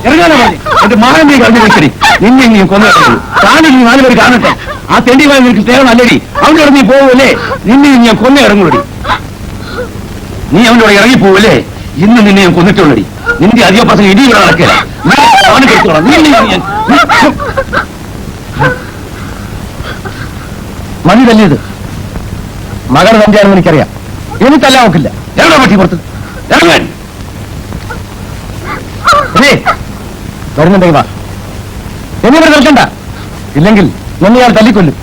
ഇറങ്ങാനോ പറഞ്ഞു. എന്റെ മകൻ നീ കളഞ്ഞു വെക്കടി. നിന്നെ നീ കൊന്നു താനും നീ 4 പേര് കാണട്ടെ. ആ തെണ്ടിമായി നിനക്ക് സ്നേഹം നല്ലടി. അവനോട് നീ പോവല്ലേ? നിന്നെ ഞാൻ കൊന്നു ഇറങ്ങുള്ളടി. നീ അവനോട് ഇറങ്ങിപ്പോവല്ലേ? ഇന്ന് നിന്നെ ഞാൻ കൊന്നിട്ടുള്ളടി. നിന്റെ അധിക പ്രസംഗം ഇടി ഇവിടെ നടക്കില്ല. മണി തല്ലിയത് മകൻ തന്നെയാണെന്ന് എനിക്കറിയാം. എനിക്കല്ല നോക്കില്ല. എവിടെ പറ്റി പുറത്ത് ഇറങ്ങാൻ വരുന്നുണ്ടെങ്കിൽ വാ. എന്നിവർ നിൽക്കണ്ട. ഇല്ലെങ്കിൽ നിന്നെ ഞാൻ തല്ലിക്കൊല്ലും.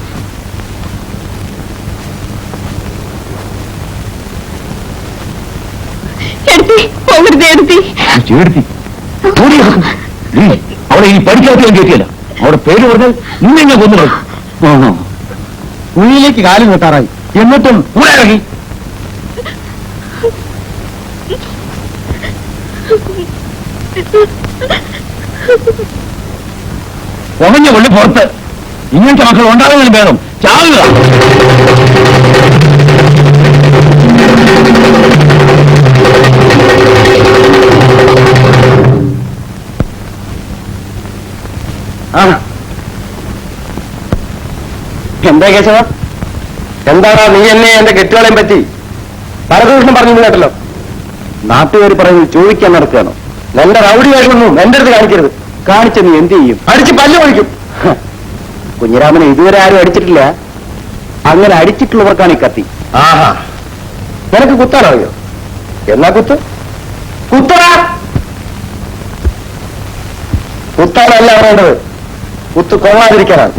അവിടെ ഇനി പഠിക്കാത്ത ഞാൻ കേട്ടിയല്ല. അവിടെ പേര് പറഞ്ഞാൽ നിന്നെ ഞാൻ കൊന്നു കളയും. ഉള്ളിലേക്ക് കാലം കെട്ടാറായി. എന്നിട്ടും കൂടെ ഇറങ്ങി. ഉറഞ്ഞ കൊള്ളി പുറത്ത്. ഇങ്ങനത്തെ മക്കൾ ഉണ്ടാകുന്നതിന് ഭേദം ചാവുക. എന്താ കേശവ? എന്താടാ നീ എന്നെ എന്റെ കെട്ടുകളെയും പറ്റി പരദൂഷണം പറഞ്ഞു കേട്ടല്ലോ. നാട്ടുകാർ പറയുന്നത് ചോദിക്കാൻ നടക്കുകയാണോ? എന്റെ റൗഡി വേഷമൊന്നും എന്റെ അടുത്ത് കാണിക്കരുത്. കാണിച്ച നീ എന്ത് ചെയ്യും? അടിച്ച് പല്ല് പൊളിക്കും. കുഞ്ഞിരാമനെ ഇതുവരെ ആരും അടിച്ചിട്ടില്ല. അങ്ങനെ അടിച്ചിട്ടുള്ളവർക്കാണ് ഈ കത്തി. ആഹാ, നിനക്ക് കുത്താനറിയോ? എന്നാ കുത്ത്. കുത്തടാ. കുത്താനല്ല പറയേണ്ടത്, കുത്ത് കൊള്ളാതിരിക്കാനാണ്.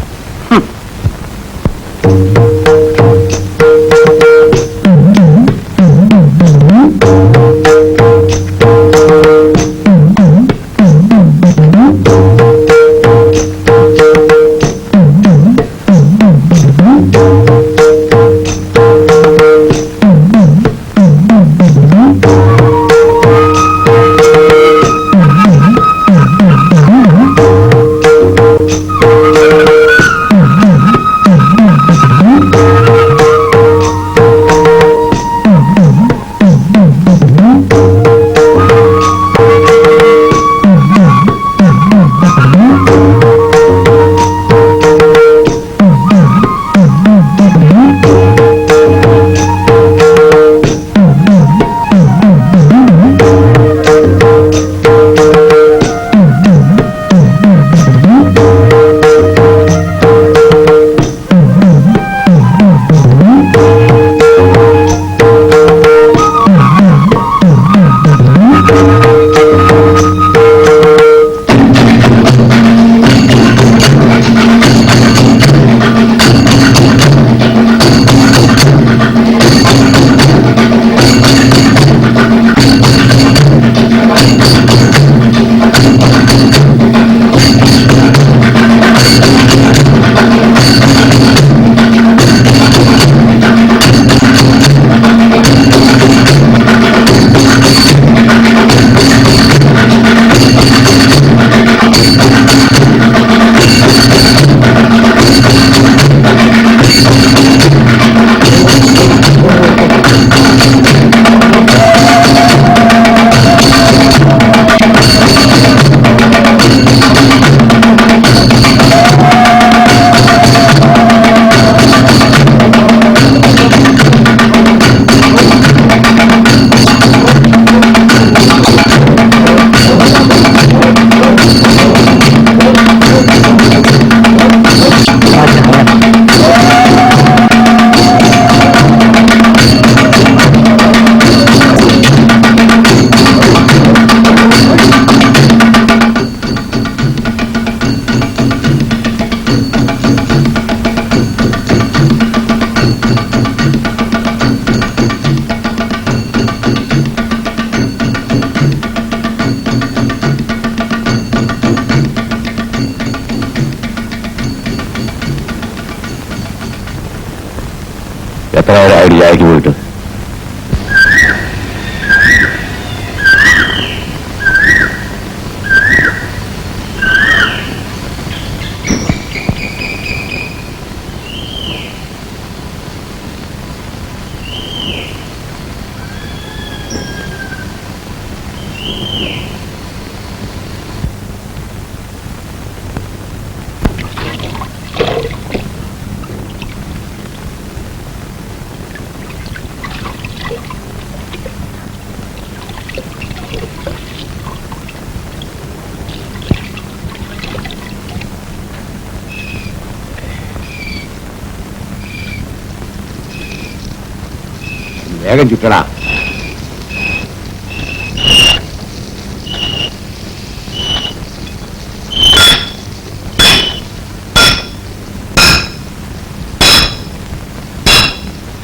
എത്ര ഐഡിയക്ക് പോയിട്ട് വേഗം ചുറ്റടാ.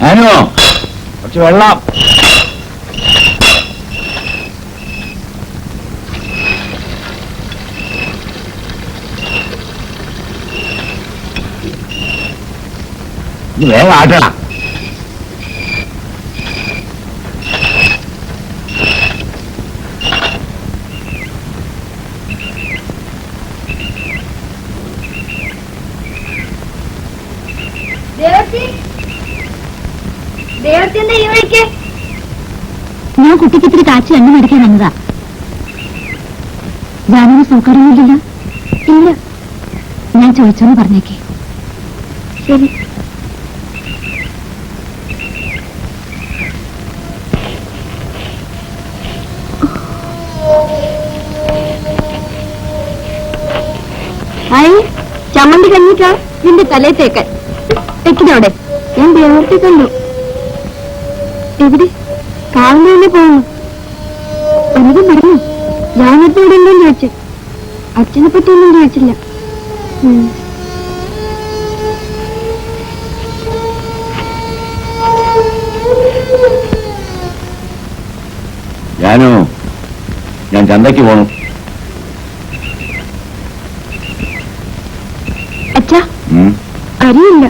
ആനോ കുറച്ച് വെള്ളം. ഇത് വേഗം ആട്ടടാ. ഞാൻ കുട്ടിക്ക് ഇത്തിരി കാച്ചി എണ്ണ മേടിക്കാൻ വന്നതാ. ഞാനൊരു സൗകര്യമൊന്നുമില്ല. ഇല്ല, ഞാൻ ചോദിച്ചോന്ന് പറഞ്ഞേക്കേ. ശരി. ആയി ചമ്മന്തി കഞ്ഞിക്കാ നിന്റെ തലേ തേക്കാൻ വെക്കിനവിടെ. ഞാൻ ദേവത്തെ കണ്ടു. എവിടെ? കാവിലെ തന്നെ പോകുന്നു. എനിക്ക് പറഞ്ഞു. ഞാനിപ്പോ ഇവിടെ ഉണ്ടോന്ന് ചോദിച്ചു. അച്ഛനെ പറ്റിയൊന്നും ചോദിച്ചില്ല. ഞാനോ ഞാൻ ചന്തയ്ക്ക് പോണു. അച്ഛാ അറിയില്ല.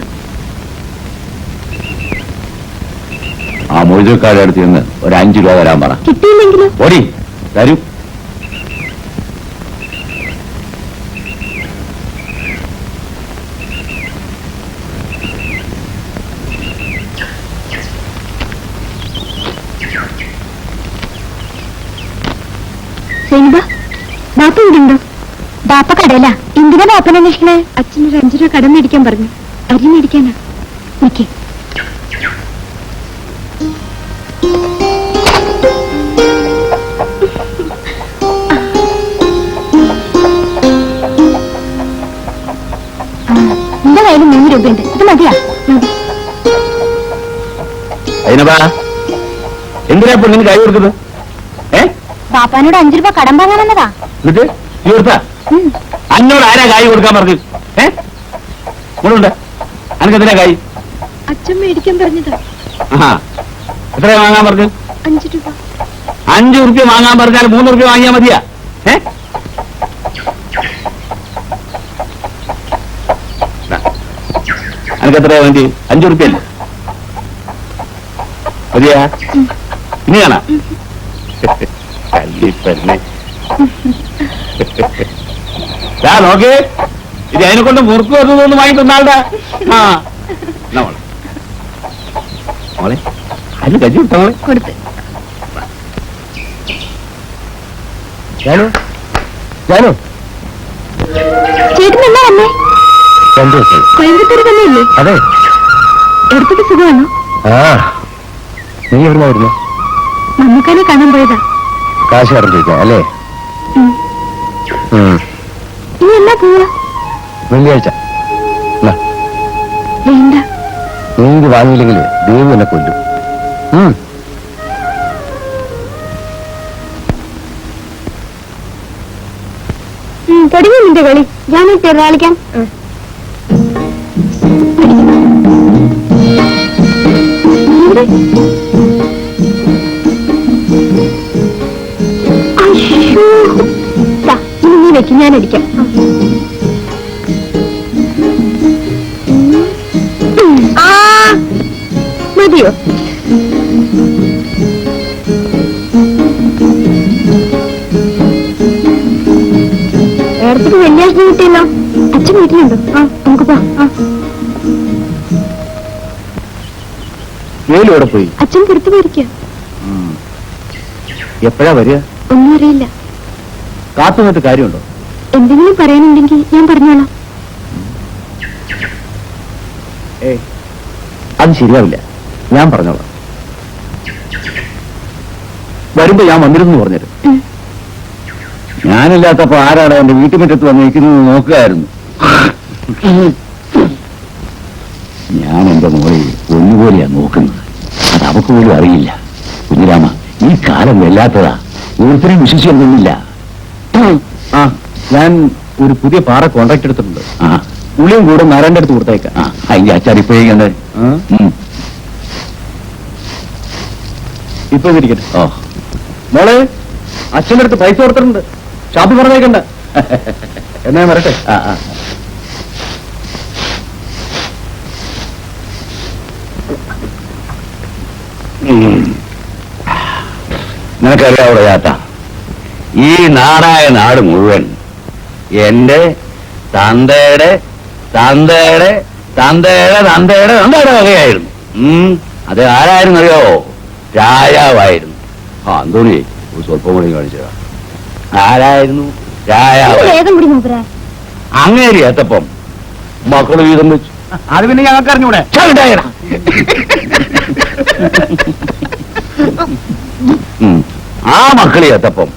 ആ മൊയ്തക്കാരുടെ അടുത്ത് നിന്ന് ഒരു 5 രൂപ തരാൻ പറ. കിട്ടിയില്ലെങ്കിലും ഓടി തരും. ബാപ്പ ഇവിടെ ഉണ്ടോ? ബാപ്പ കടയില. എന്തിനാ ബാപ്പനെ അന്വേഷിക്കണേ? അച്ഛനൊരു 5 രൂപ കടം മേടിക്കാൻ പറഞ്ഞു. അരി മേടിക്കാനാ. നിക്കേ. എന്റെ കയ്യിൽ 3 രൂപയുണ്ട്. ഇത് മതിയാ? എന്തിനാ പെണ്ണിന് കൈ കൊടുക്കുന്നത്? ബാപ്പാനോട് 5 രൂപ കടം വാങ്ങാൻ വന്നതാ. എന്നിട്ട് ഈ കൊടുത്താ? അന്നോട് ആരാ കായ് കൊടുക്കാൻ പറഞ്ഞു? അനക്കെന്തിനാ കായ്? അച്ഛൻ മേടിക്കാൻ പറഞ്ഞതാ. എത്രയാ വാങ്ങാൻ പറഞ്ഞു? 5 രൂപ. 5 റുപ്യ വാങ്ങാൻ പറഞ്ഞാൽ 3 റുപ്യ വാങ്ങിയാ മതിയാ? അനക്കെത്രയാ വേണ്ടി? 5 റുപ്യ അല്ലേ മതിയാ? ഇനി കാണാ നോക്കേ. ഇത് അതിനെ കൊണ്ട് മുറുക്ക് വരുന്നതൊന്നും വാങ്ങി തന്നാളുടെ. മോളെ അതിന് കഞ്ഞി വിട്ടോ മോളെ. കൊടുത്ത് ഞാനോ ചേട്ടൻ എന്നാ വന്നേ? 2 ദിവസം കോയമ്പത്തൂർ തന്നെയല്ലേ? അതെ. എടുത്തിട്ട് സുഖമാണോ? നീ എവിടുന്നാ വരുന്നു? നമുക്കാനെ കാണാൻ പോയതാ. കാശ് പറഞ്ഞിരിക്കാം അല്ലേ? ഇനി എന്നാ പോവാ? വെള്ളിയാഴ്ച. വേണ്ട. നീ ഇത് വാങ്ങിയില്ലെങ്കിൽ ദൈവം എന്നെ കൊല്ലും. തുടങ്ങി നിന്റെ കളി. ഞാൻ ചെറുതാളിക്കാം. നീ വെക്ക്, ഞാൻ അടിക്കാം. മതിയോ? നേരത്തെ വെള്ളിയാഴ്ച കിട്ടിയല്ലോ. അച്ഛൻ വീട്ടിലുണ്ടോ? നമുക്ക് പോവാം. വേലൂടെ പോയി. അച്ഛൻ പുറത്തു പോയിരിക്കുക. എപ്പോഴാ വരിക? ഒന്നും അറിയില്ല. കാത്തുനിന്നിട്ട് കാര്യമുണ്ടോ? എന്തെങ്കിലും പറയാനുണ്ടെങ്കിൽ ഞാൻ പറഞ്ഞോളാം. അത് ശരിയാവില്ല. ഞാൻ പറഞ്ഞോളാം. വരുമ്പോ ഞാൻ വന്നിരുന്നു പറഞ്ഞത്. ഞാനില്ലാത്തപ്പോ ആരാണ് എന്റെ വീട്ടുമുറ്റത്ത് വന്നിരിക്കുന്നത് നോക്കുകയായിരുന്നു. ഞാൻ എന്റെ മോളെ ഒന്നുപോലെയാ നോക്കുന്നത്. അത് അവക്ക് പോലും അറിയില്ല. കുഞ്ഞിരാമ, ഈ കാലം വല്ലാത്തതാ. ഒരുത്തരെയും വിശ്വസിക്കൊന്നുമില്ല. ആ, ഞാൻ ഒരു പുതിയ പാറ കോൺട്രാക്ട് എടുത്തിട്ടുണ്ട്. ആ, ഉള്ളിയും കൂടെ നാരായണന്റെ അടുത്ത് കൊടുത്തേക്കാം. അതിന്റെ അച്ചാരിപ്പോയിക്കണ്ടേ ഇപ്പൊ ഇരിക്കട്ടെ. ഓ മോളെ, അച്ഛൻ്റെ അടുത്ത് പൈസ കൊടുത്തിട്ടുണ്ട്. ഷാപ്പിൽ പറഞ്ഞേക്കണ്ട. എന്നാ വരട്ടെ. നിനക്കറിയാവിടെ ചാത്ത, ഈ നാടായ നാട് മുഴുവൻ എന്റെ തന്തയുടെ തന്തയുടെ തന്തയുടെ തന്തയുടെ തന്തയുടെ വകയായിരുന്നു. അത് ആരായിരുന്നു അറിയോ? രാജാവായിരുന്നു. ആ അന്തോണി ഒരു സ്വല്പം കൂടി കാണിച്ചതാ. ആരായിരുന്നു? രാജാവ്. അങ്ങേരി എത്തപ്പം മക്കള് വീതം വെച്ചു. അത് പിന്നെ ഞങ്ങൾക്ക് അറിഞ്ഞൂടെ? ആ മക്കളെ എത്തപ്പം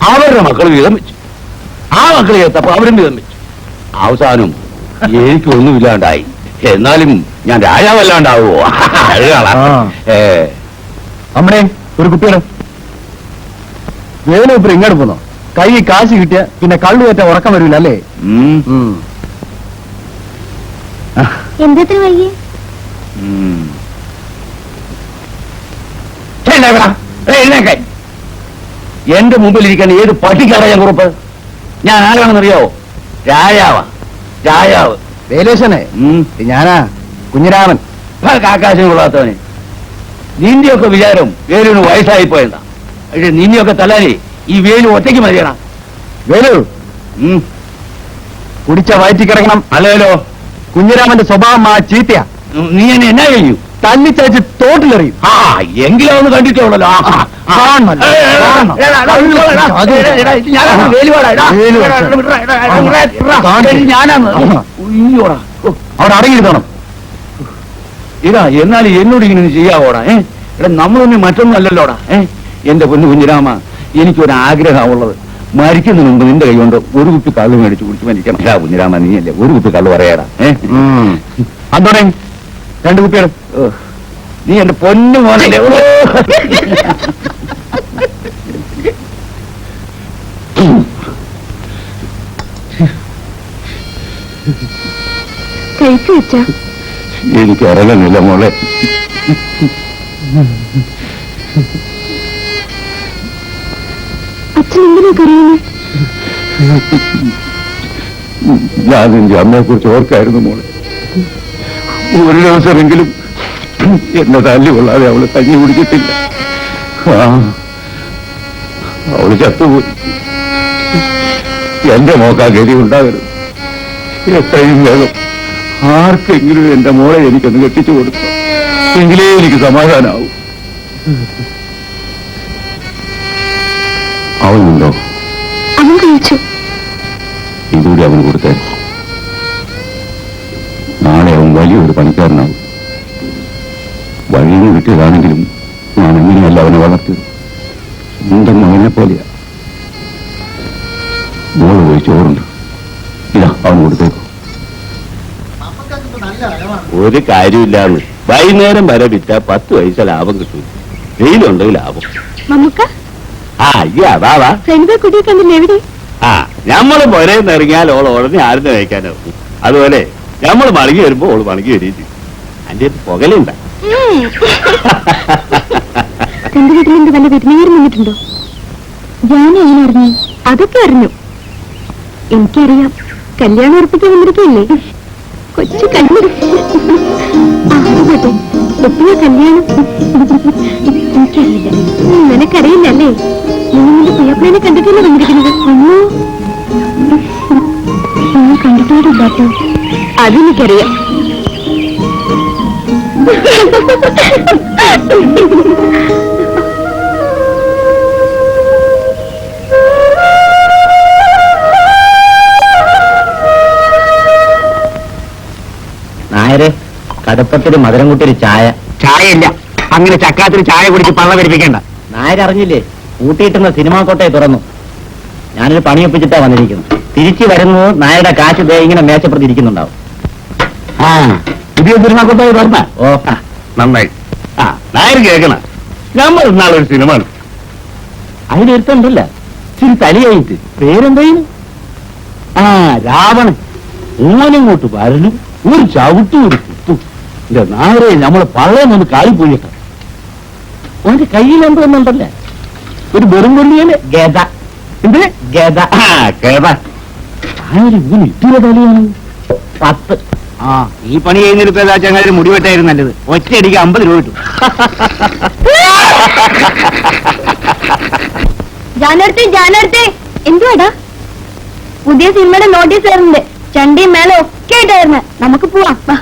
അവരുടെ മക്കൾ വീതം വെച്ചു. ആ മക്കളെ എത്തപ്പം അവരും വീതം വെച്ചു. അവസാനം എനിക്കൊന്നുമില്ലാണ്ടായി. എന്നാലും ഞാൻ രാജാവല്ലാണ്ടാവുമോ? അമ്മേ, ഒരു കുട്ടിയുടെ വേലൂപ്പർ ഇങ്ങോട്ട് പോന്നോ? കൈ കാശ് കിട്ടിയ പിന്നെ കള്ളു പറ്റ ഉറക്കം വരില്ല അല്ലേ? എന്താ വൈകി? എന്റെ മുമ്പിലിരിക്കാൻ ഏത് പട്ടിക്കറിയാൻ കുറിപ്പ്? ഞാൻ ആരാണെന്നറിയാവോ? രാജാവാ, രാജാവ്. വേലേശനെ ഞാനാ, കുഞ്ഞിരാമൻ. കാക്കാശിന് കൊള്ളാത്തവനെ. നിന്റെയൊക്കെ വിചാരം വേലുവിന് വയസ്സായിപ്പോയെന്നാ. പക്ഷെ നിന്നെയൊക്കെ തല്ലാനേ ഈ വേലു ഒറ്റയ്ക്ക് മതിയടാ. വേലു കുടിച്ച വയറ്റി കിടക്കണം. അല്ലല്ലോ, കുഞ്ഞിരാമന്റെ സ്വഭാവം ആ ചീത്തയാ. നീ എന്നെ എന്നാ കഴിഞ്ഞു? തല്ലിച്ചയച്ച് തോട്ടിലെറിയും. ആ എങ്കിലും ഒന്ന് കണ്ടിട്ടുള്ളല്ലോ. അവിടെ അടങ്ങിയിരുത്തണം. ഇതാ, എന്നാലും എന്നോട് ഇങ്ങനെ ചെയ്യാവോടാ? എടാ, നമ്മളൊന്നും മറ്റൊന്നും അല്ലല്ലോടാ. എന്റെ പൊന്നു കുഞ്ഞിരാമ, എനിക്കൊരാഗ്രഹമുള്ളത്, മരിക്കുന്നതിന് മുമ്പ് നിന്റെ കൈ കൊണ്ട് ഒരു കുപ്പി കള്ളു മേടിച്ച് കുടിച്ച് മരിക്കണം. കുഞ്ഞിരാമ, നീയല്ലേ ഒരു കുപ്പി കള്ളു പറയാടാ. അതോടെ 2 കുപ്പിയാണ്. നീ എന്റെ പൊന്നു മോനല്ലേ. കഴിച്ചു വെച്ചാ എനിക്ക് അറിയുന്നില്ല മോളെ. അച്ഛൻ എന്തിനാ കരയുന്നത്? ഞാൻ എന്റെ അമ്മയെ കുറിച്ച് ഓർക്കായിരുന്നു മോളെ. ഒരു ദിവസമെങ്കിലും എന്നെ തല്ലി കൊള്ളാതെ അവള് കഞ്ഞി കുടിച്ചിട്ടില്ല. അവള് ചത്തുപോയി. എന്റെ മോക്കാ ഗതി ഉണ്ടാകരുത്. എത്രയും വേഗം ആർക്കെങ്കിലും എന്റെ മോളെ എനിക്കൊന്ന് കെട്ടിച്ചു കൊടുത്തു, എങ്കിലേ എനിക്ക് സമാധാനാവും. അവനുണ്ടോ? അവൻ കഴിച്ചു. ഇതുകൂടി അവന് കൊടുത്തേ. നാളെ അവൻ വലിയൊരു പണിക്കാരനാവും. വഴിയിൽ നിന്ന് കിട്ടിയതാണെങ്കിലും ഞാൻ എങ്ങനെയല്ല അവനെ വളർത്തിയത്. സ്വന്തം മകനെ പോലെയാ. മോള് പോയി ചോറുണ്ട്. ഇതാ അവൻ കൊടുത്തേക്കോ. ഒരു കാര്യമില്ലാന്ന് വൈകുന്നേരം വരെ വിറ്റ 10 പൈസ ലാഭം കിട്ടും. വെയിലുണ്ടെങ്കിൽ ലാഭം. കുട്ടിയെ കണ്ടില്ല എവിടെ? ഞമ്മള് പുരേന്ന് ഇറങ്ങിയാൽ ഓൾ ഉടനെ ആരുന്ന് കഴിക്കാനോ. അതുപോലെ ഞമ്മള് മടങ്ങി വരുമ്പോ ഓള് മടങ്ങി വരികയും അതിന്റെ പുകലുണ്ട. എന്റെ വീട്ടിൽ എന്ത് വല്ല വിരുന്നുകാരും വന്നിട്ടുണ്ടോ? ഞാൻ എങ്ങനെ അറിഞ്ഞു? അതൊക്കെ അറിഞ്ഞു. എനിക്കറിയാം, കല്യാണം ഉറപ്പിക്കാൻ വന്നിരിക്കല്ലേ. കൊച്ചു കല്യാണം. എപ്പോഴാ കല്യാണം? എനിക്കറിയില്ല. നിനക്കറിയില്ലല്ലേ? ഞാൻ നിന്റെ പ്രിയപ്പനെ കണ്ടിട്ടല്ലേ വന്നിരിക്കുന്നത്. അമ്മോ, നിങ്ങൾ കണ്ടിട്ടില്ലാട്ടോ? അതെനിക്കറിയാം. നായരെ, കടുപ്പത്തിന് മധുരം കൂട്ടി ഒരു ചായ. ചായയില്ല. അങ്ങനെ ചക്കാത്തിന് ചായ കുടിച്ച് പള്ള വരിപ്പിക്കണ്ട. നായരറിഞ്ഞില്ലേ? കൂട്ടിയിട്ടുന്ന സിനിമാ കോട്ടയെ തുറന്നു. ഞാനൊരു പണിയൊപ്പിച്ചിട്ടാ വന്നിരിക്കുന്നു. തിരിച്ചു വരുന്നത് നായരുടെ കാശ് ദേ ഇങ്ങനെ മേശപ്പുറത്ത് ഇരിക്കുന്നുണ്ടാവും. ആ പുതിയ സിനിമ കൊട്ടായി പറഞ്ഞ ഓ നന്നായി. ആ നായർ കേൾക്കണ നമ്മൾ ഇന്നാളൊരു സിനിമ അതിനൊരുത്തുണ്ടല്ല ഇച്ചിരി തലയായിട്ട് പേരെന്തായിരുന്നു? ആ രാവണൻ ഓനിങ്ങോട്ട് വരലും ഒരു ചവിട്ടും ഒരു കുത്തും. ഇല്ല നായരെ നമ്മളെ പള്ളയെന്നൊന്ന് കാലിപ്പോയിട്ട ഓന്റെ കയ്യിൽ എന്തുണ്ടല്ലേ ഒരു വെറും കൊല്ലിയല്ലേ ഗത. എന്ത് ഗത? കേട്ടാ നായര് ഇങ്ങനെ ഇത്തിരി തലയാണ് 10. ആ ഈ പണി ചെയ്യുന്നതിപ്പോ ഏതാ ചങ്ങാതി മുടിവെട്ടായിരുന്നു നല്ലത്. ഒറ്റയടിക്ക് 50 രൂപ കിട്ടും. ജാനടുത്ത് എന്തുവാടാ? പുതിയ സിനിമയുടെ നോട്ടീസ് വരുന്നുണ്ട്. ചണ്ടിയും മേലെ ഒക്കെ ആയിട്ടായിരുന്നു. നമുക്ക് പോവാം വാ.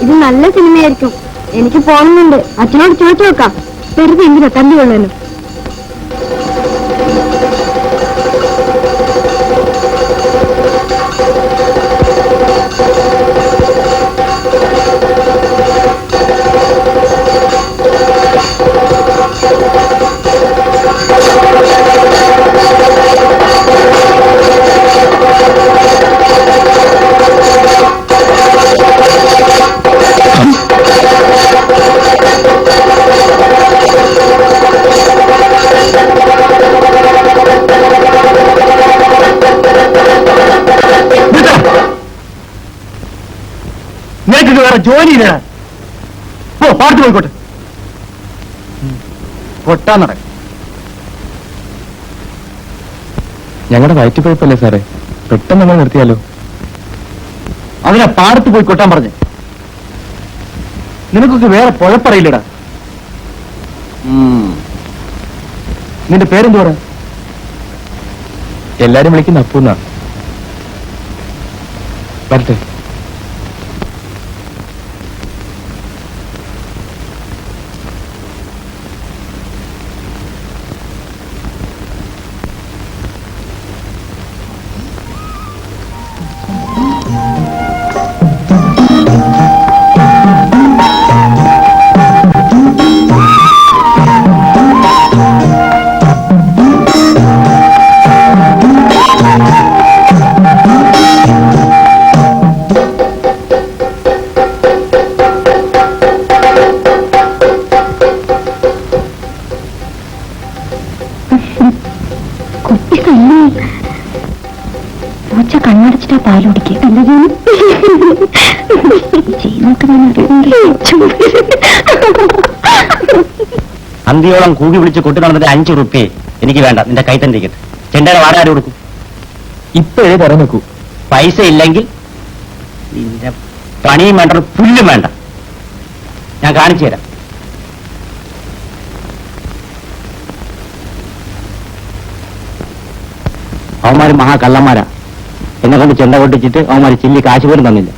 ഇത് നല്ല സിനിമയായിരിക്കും. എനിക്ക് പോകണമെന്നുണ്ട്. അച്ഛനോട് ചോദിച്ചു നോക്കാം. വെറുതെ എന്തിനാ തല്ലുകൊള്ളല്ലോ. നിനക്ക് വേറെ ജോലിയില്ല. ഓ പാട്ട് പോയിക്കോട്ടെ. കൊട്ടാൻ നടക്കും. ഞങ്ങളുടെ വയറ്റുപഴപ്പല്ലേ സാറേ, പെട്ടെന്ന് നമ്മൾ നിർത്തിയാലോ? അതിനെ പാടത്ത് പോയി കൊട്ടാൻ പറഞ്ഞു. നിനക്കൊക്കെ വേറെ പുഴപ്പറയില്ലടാ. നിന്റെ പേരെന്തുവാ? എല്ലാരും വിളിക്കുന്ന അപ്പൂന്ന. വരട്ടെ. പൂച്ച കണ്ണടച്ചിട്ടാ പാലുടിക്കുക. എന്താ അന്തിയോളം കൂകി വിളിച്ച് കൊട്ടു നടന്നിട്ട് 5 റുപ്യ എനിക്ക് വേണ്ട. നിന്റെ കൈ തന്നെ ഇരിക്കട്ടെ. ചെണ്ടയുടെ വാടക കൊടുക്കും. ഇപ്പോഴേ തരം വെക്കൂ. പൈസ ഇല്ലെങ്കിൽ നിന്റെ പണിയും വേണ്ട, പുല്ലും വേണ്ട. ഞാൻ കാണിച്ചു തരാം. അവന്മാര് മഹാകള്ളന്മാരാ. എന്നെ കൊണ്ട് ചെണ്ട പൊട്ടിച്ചിട്ട് അവന്മാര് ചില്ലി കാശ് പോലും തന്നില്ല.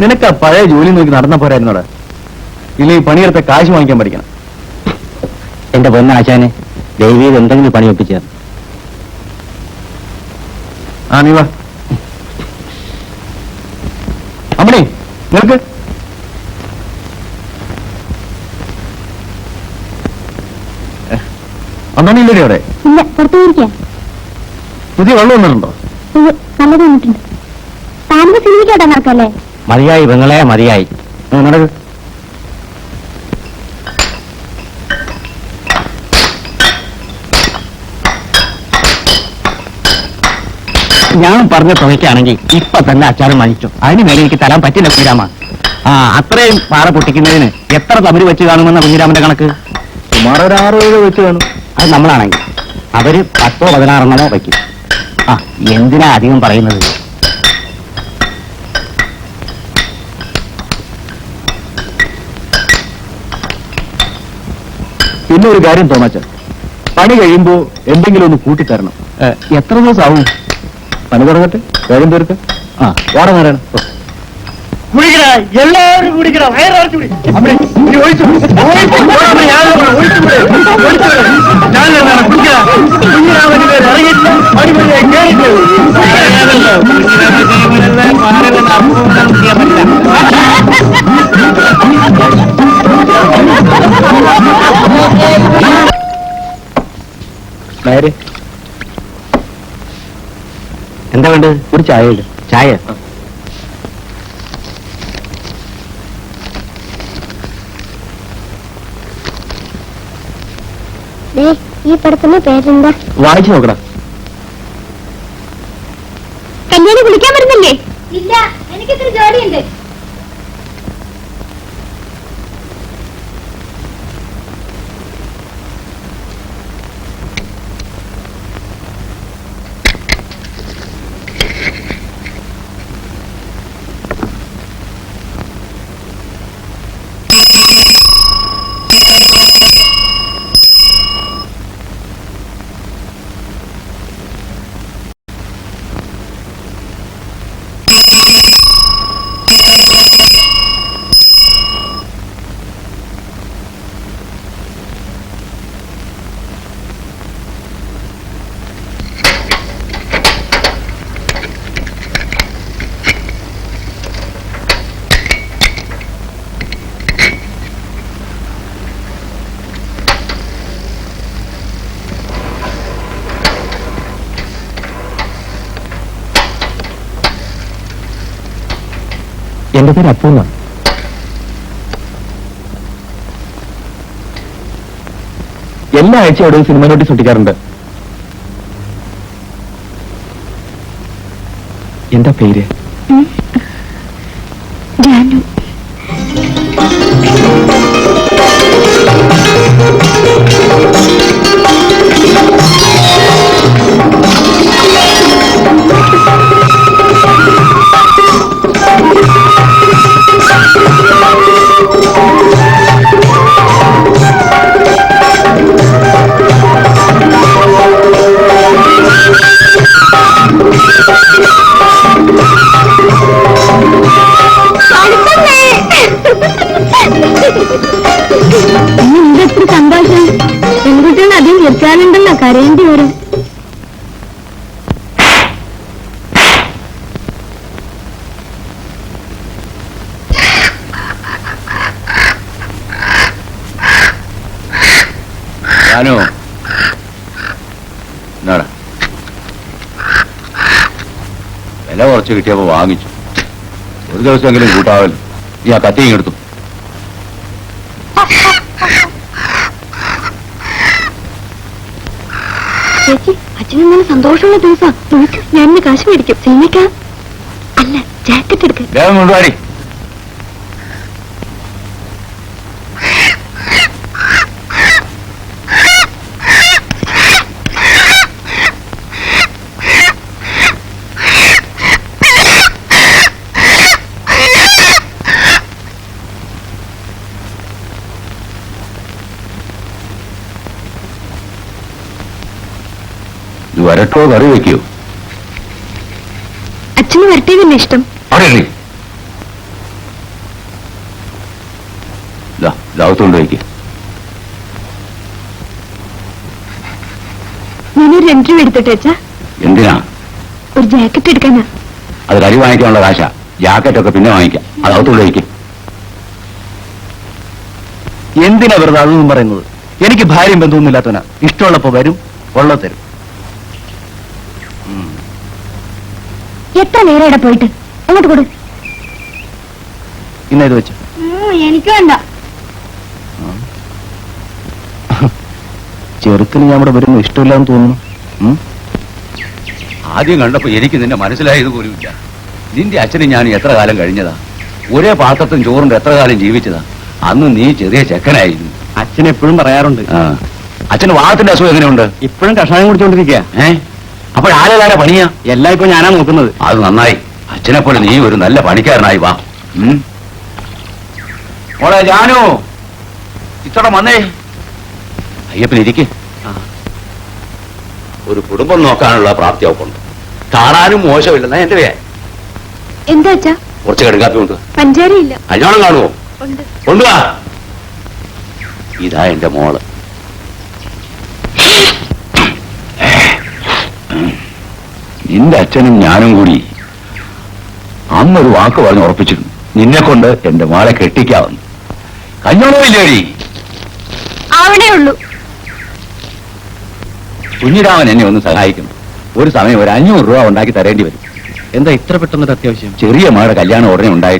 നിനക്ക് ആ പഴയ ജോലി നോക്കി നടന്ന പോരായിരുന്നോടാ? ഇല്ലെങ്കിൽ പണിയെടുത്ത കാശ് വാങ്ങിക്കാൻ പഠിക്കണം. എന്റെ പൊന്നാശാനെ, ദൈവീത് എന്തെങ്കിലും പണി ഒപ്പിച്ചേർന്നു. ആ നീ വാ. അമ്മണി നിനക്ക് അമ്മണിയില്ലേ അവിടെ? ഇല്ല, പുറത്തു പോയിരിക്കാം. പുതിയ വെള്ളം ഒന്നുണ്ടോ? നല്ലത് വന്നിട്ടുണ്ട്. നമുക്ക് സിനിമയ്ക്കാട്ടാ നടക്കല്ലേ? മതിയായി പെങ്ങളെ, മതിയായി. നടക്ക്. ഞാൻ പറഞ്ഞ തുകയ്ക്കാണെങ്കിൽ ഇപ്പൊ തന്നെ അച്ചാരം വാങ്ങിച്ചു. അതിന് മേലെ എനിക്ക് തരാൻ പറ്റില്ല കുഞ്ഞിരാമ. അത്രയും പാറ പൊട്ടിക്കുന്നതിന് എത്ര തമിഴ് വെച്ച് കാണുമെന്ന കുഞ്ഞിരാമന്റെ കണക്ക്? സുമാർ ഒരു 6-7 വെച്ച് കാണും. അത് നമ്മളാണെങ്കിൽ അവര് 10-16 വയ്ക്കും. എന്തിനാ അധികം പറയുന്നത്? പിന്നെ ഒരു കാര്യം തോമാച്ച, പണി കഴിയുമ്പോ എന്തെങ്കിലും ഒന്ന് കൂട്ടിത്തരണം. എത്ര ദിവസം ആവും? പണി തുടങ്ങട്ടെ, വേഗം തീർക്ക്. ഓടെ നേരാണ്. എല്ലാവരും കുടിക്കണം. എന്താ വേണ്ടത്? ഒരു ചായ ഇട്. ചായ? ഈ പടത്തിന്റെ പേരെന്താ? വായിച്ചു നോക്കടാ. കല്യാണി വിളിക്കാൻ വരുന്നില്ലേ? ഇല്ല, എനിക്കിത്ര ജോലിയുണ്ട്. എന്റെ പേര് അപ്പൂന്ന. എല്ലാ ആഴ്ച അവിടെ സിനിമ നോട്ടീസ് ഒട്ടിക്കാറുണ്ട്. എന്താ പേര്? ജാനു. എത്ര സന്തോഷം. പെൺകുട്ടികൾ അധികം വെച്ചാലുണ്ടല്ലോ കരയേണ്ടി വരും. വില കുറച്ച് കിട്ടിയപ്പോ വാങ്ങിച്ചു. ഒരു ദിവസമെങ്കിലും കൂട്ടാവല്ലോ. ഈ ആ കത്തിയും എടുത്തു. ചേച്ചി, അച്ഛനെന്നാലും സന്തോഷമുള്ള ദിവസം. ഞാൻ കാശ് മേടിക്കും. സിനിമയ്ക്കാ? അല്ല, ജാക്കറ്റ് എടുക്കാം. വേഗം കൊണ്ടുപോയി. വരട്ടോ കറി വെക്കോ? അച്ഛന് വരട്ടിയതല്ലേ ഇഷ്ടം? ദാവത്തോണ്ട് വയ്ക്ക്. ഞാനൊരു 2 രൂപ എടുത്തിട്ട് വെച്ചാ. എന്തിനാ? ഒരു ജാക്കറ്റ് എടുക്കാനാ. അത് കറി വാങ്ങിക്കാനുള്ള കാശാ. ജാക്കറ്റൊക്കെ പിന്നെ വാങ്ങിക്കാം. അത് അകത്തോണ്ട് വയ്ക്ക്. എന്തിനാ വെറുതെ അതൊന്നും പറയുന്നത്? എനിക്ക് ഭാര്യയും ബന്ധമൊന്നും ഇല്ലാത്തവനാ. ഇഷ്ടമുള്ളപ്പോ വരും, ഉള്ളത് തരും. എത്ര നേരം പോയിട്ട് അങ്ങോട്ട് കൊടു. ഇന്ന ഇത് വെച്ചു. എനിക്ക് വേണ്ട. ചെറുക്കിന് ഞാൻ ഇവിടെ വരുന്നു ഇഷ്ടമില്ലാന്ന് തോന്നുന്നു. ആദ്യം കണ്ടപ്പോ എനിക്ക് നിന്നെ മനസ്സിലായത് പോലുമില്ല. നിന്റെ അച്ഛനും ഞാൻ എത്ര കാലം കഴിഞ്ഞതാ, ഒരേ പാത്രത്തും ചോറിന്റെ എത്ര കാലം ജീവിച്ചതാ. അന്ന് നീ ചെറിയ ചെക്കനായിരുന്നു. അച്ഛൻ എപ്പോഴും പറയാറുണ്ട്. അച്ഛന് വാദത്തിന്റെ അസുഖം എങ്ങനെയുണ്ട്? ഇപ്പോഴും കഷായം കുടിച്ചോണ്ടിരിക്കുക. അപ്പോഴാരാ പണിയാ? എല്ലാം ഇപ്പൊ ഞാനാ നോക്കുന്നത്. അത് നന്നായി. അച്ഛനെ പോലെ നീ ഒരു നല്ല പണിക്കാരനായി വാ. മോളെ ജാനു, ഇത്തടം വന്നേ. അയ്യപ്പനിരിക്കെ. ഒരു കുടുംബം നോക്കാനുള്ള പ്രാപ്തി അവക്കുണ്ട്. കാണാനും മോശമില്ലെന്നാ എന്റെ പേര്. എന്താ അച്ഛാ? കുറച്ച് കടുക്കാപ്പി കൊണ്ട്. പഞ്ചാരയില്ല. കല്യാണം കാണുമോ? ഉണ്ട്. കൊണ്ടുവാ. ഇതാ എന്റെ മോള്. നിന്റെ അച്ഛനും ഞാനും കൂടി അന്നൊരു വാക്ക് പറഞ്ഞ് ഉറപ്പിച്ചിരുന്നു, നിന്നെ കൊണ്ട് എന്റെ മോളെ കെട്ടിക്കാവുന്നു. കല്യാണമില്ലേടി? അവിടെ ഉള്ളൂ. കുഞ്ഞിരാമൻ എന്നെ ഒന്ന് സഹായിക്കുന്നു. ഒരു സമയം ഒരു 500 രൂപ ഉണ്ടാക്കി തരേണ്ടി വരും. എന്താ ഇത്ര പെട്ടെന്നൊരു അത്യാവശ്യം? ചെറിയ മകളുടെ കല്യാണം ഉടനെ ഉണ്ടായി.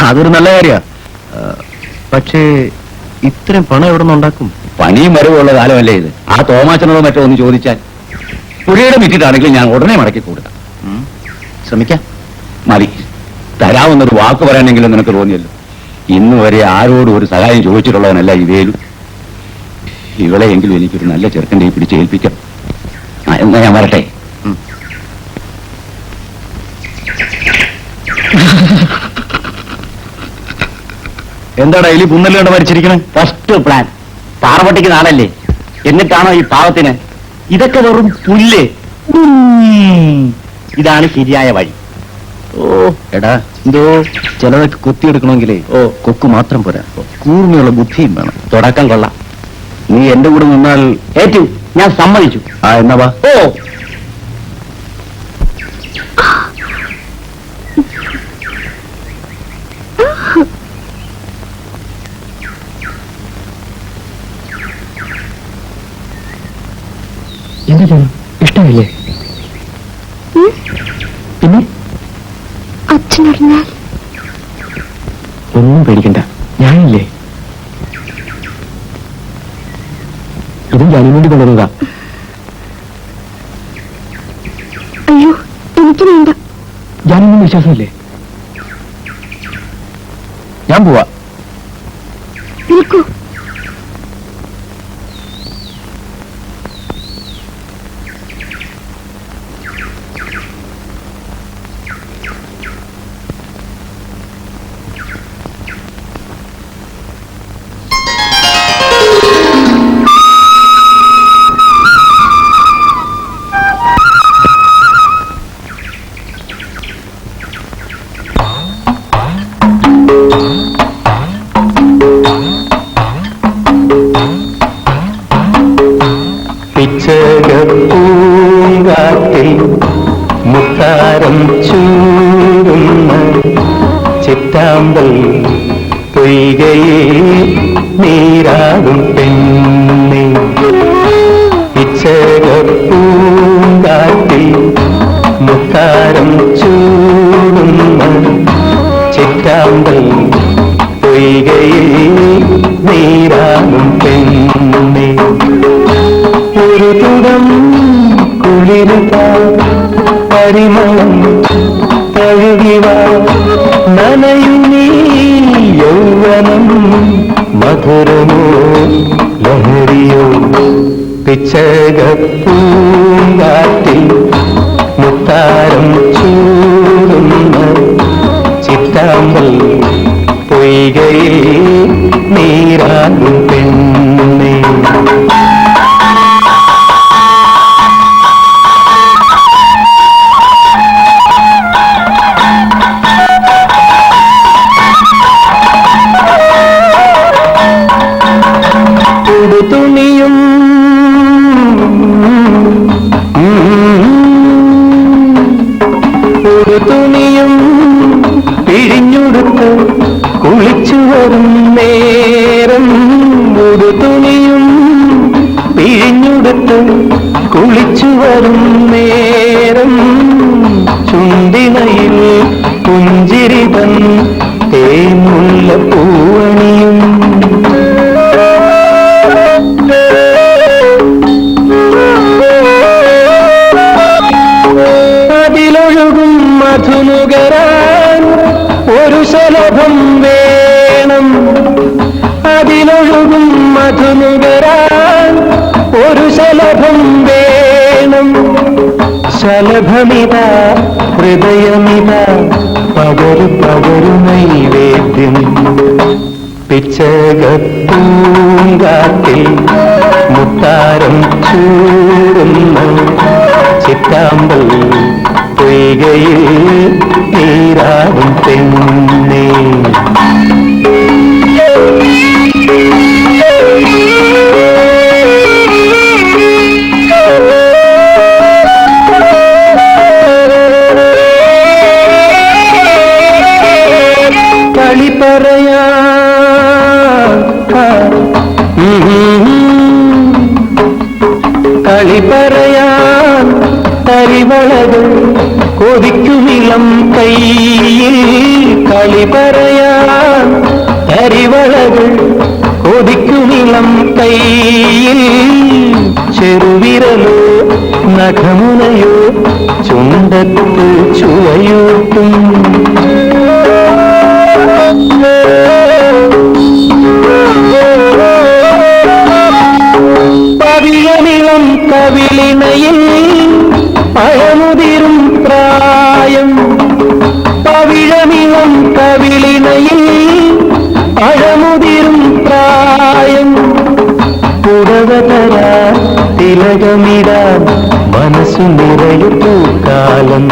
അതൊരു നല്ല കാര്യമാണ്. പക്ഷേ ഇത്രയും പണം എവിടെ നിന്ന് ഉണ്ടാക്കും? പണിയും വരവുള്ള കാലമല്ലേ ഇത്. ആ തോമാച്ചനോടോ മറ്റോ ഒന്ന് ചോദിച്ചാൽ. പുരയുടെ വിറ്റിട്ടാണെങ്കിൽ ഞാൻ ഉടനെ മടക്കി കൊടുക്കാം. ശ്രമിക്കാം. മതി. തരാമെന്നൊരു വാക്ക് പറയാനെങ്കിലും നിനക്ക് തോന്നിയല്ലോ. ഇന്ന് വരെ ആരോടും ഒരു സഹായം ചോദിച്ചിട്ടുള്ളവനല്ല ഇവേലും. ഇവളെയെങ്കിലും എനിക്കൊരു നല്ല ചെറുക്കൻ്റെ പിടിച്ച് ഏൽപ്പിക്കാം. എന്നാ ഞാൻ വരട്ടെ. എന്താടാ എലി പുന്നല്ലാണ്ട് മരിച്ചിരിക്കണേ? First plan. പാറപ്പട്ടിക്ക് നാളല്ലേ, എന്നിട്ടാണോ ഈ പാവത്തിന്? ഇതൊക്കെ വെറും പുല്ല്. ഇതാണ് ശരിയായ വഴി. ഓ എടാ, എന്തോ ചിലതൊക്കെ കൊത്തിയെടുക്കണമെങ്കിലേ കൊക്ക് മാത്രം പോരാ, കൂർമ്മയുള്ള ബുദ്ധിയും വേണം. തുടക്കം കൊള്ളാം. നീ എന്റെ കൂടെ നിന്നാൽ ഏറ്റു, ഞാൻ സമ്മതിച്ചു. എന്നാ വാ. ഓ, എന്താ ഇഷ്ടമില്ലേ? പിന്നെ അച്ഛനറിഞ്ഞാൽ? ഒന്നും പേടിക്കണ്ട, ഞാനില്ലേ. ഇതും ഞാനും വേണ്ടി കൊണ്ടുവന്നതാ. അയ്യോ, എനിക്ക് വേണ്ട. ഞാനൊന്നും വിശ്വാസമില്ലേ? ഞാൻ പോവാ. നിൽക്കൂ. പൂങ്കാറ്റിൽ മുത്താരം ചൂടുന്ന ചിറ്റാമ്പൽ പൊയ്കയിൽ നീരാടും പെണ്ണെ. പൂങ്കാറ്റിൽ മുത്താരം ചൂടുന്ന ചിറ്റാമ്പൽ പൊയ്കയിൽ നീരാടും പെണ്ണെ. ഒരു തുടം കുളിരുക പരിമളം തഴുകിവ നനയുന്നീ യൗവനം മധുരമോ ലഹരിയോ. പിച്ചകപ്പൂങ്കാറ്റിൽ മുത്താരം ചൂടുന്ന ചിറ്റാമ്പൽ പൊയ്കയിൽ നീരാടും പെണ്ണെ. തുണിയും ഒരു തുണിയും പിഴിഞ്ഞുടുത്ത് കുളിച്ചു വരും നേരം. ഒരു തുണിയും പിഴിഞ്ഞുടുത്ത് കുളിച്ചു വരും നേരം ചുണ്ടിന നുകരാൻ ഒരു ശലഭം വേണം, അതിലൊഴുകും മധു നുകരാൻ ഒരു ശലഭം വേണം. ശലഭമിതാ ഹൃദയമിതാ പകരു പകരു നൈവേദ്യം. പിച്ചകപ്പൂങ്കാട്ടിൽ മുത്താരം ചൂടുന്ന ചിറ്റാമ്പൽ പൊയ്കയിൽ നീരാടും പെണ്ണേ. കളി പറയാ കളി പറയാൻ തരിവളകൾ കൊതിക്കുമിളം കൈയിൽ. കളി പറയാൻ തരിവളകൾ കൊതിക്കുമിളം കൈയിൽ. ചെറുവിരലോ നഖമുനയോ ചുണ്ടത്ത് ചുവയൂട്ടും. പവിഴമിളം കവിളിണയിൽ പഴമുതിരും പ്രായം. പവിഴമിളം കവിളിണയിൽ പഴമുതിരും പ്രായം. പുടവതരാ തിലകമിടാൻ മനസ്സു നിറയുപൂക്കാലം.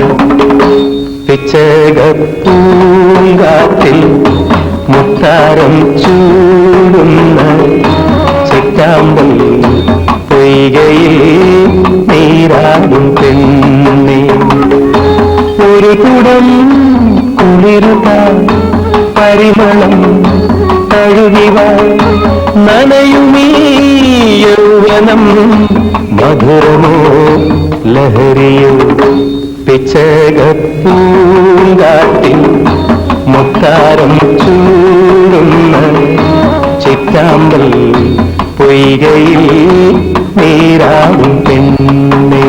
പിച്ചകപ്പൂങ്കാറ്റിൽ മുത്താരം ചൂടുന്ന ചിറ്റാമ്പൽ പൊയ്കയിൽ നീരാടും പെണ്ണേ. ഒരു കുടം കുളിരുക പരിമളം തഴുകിവ നനയുമീ യൗവനം. മധുരമോ ലഹരിയോ പിച്ചകപ്പൂങ്കാട്ടിൽ മുത്താരം ചൂടുന്ന ചിറ്റാമ്പൽ പൊയ്കയിൽ നീരാടും പെണ്ണേ.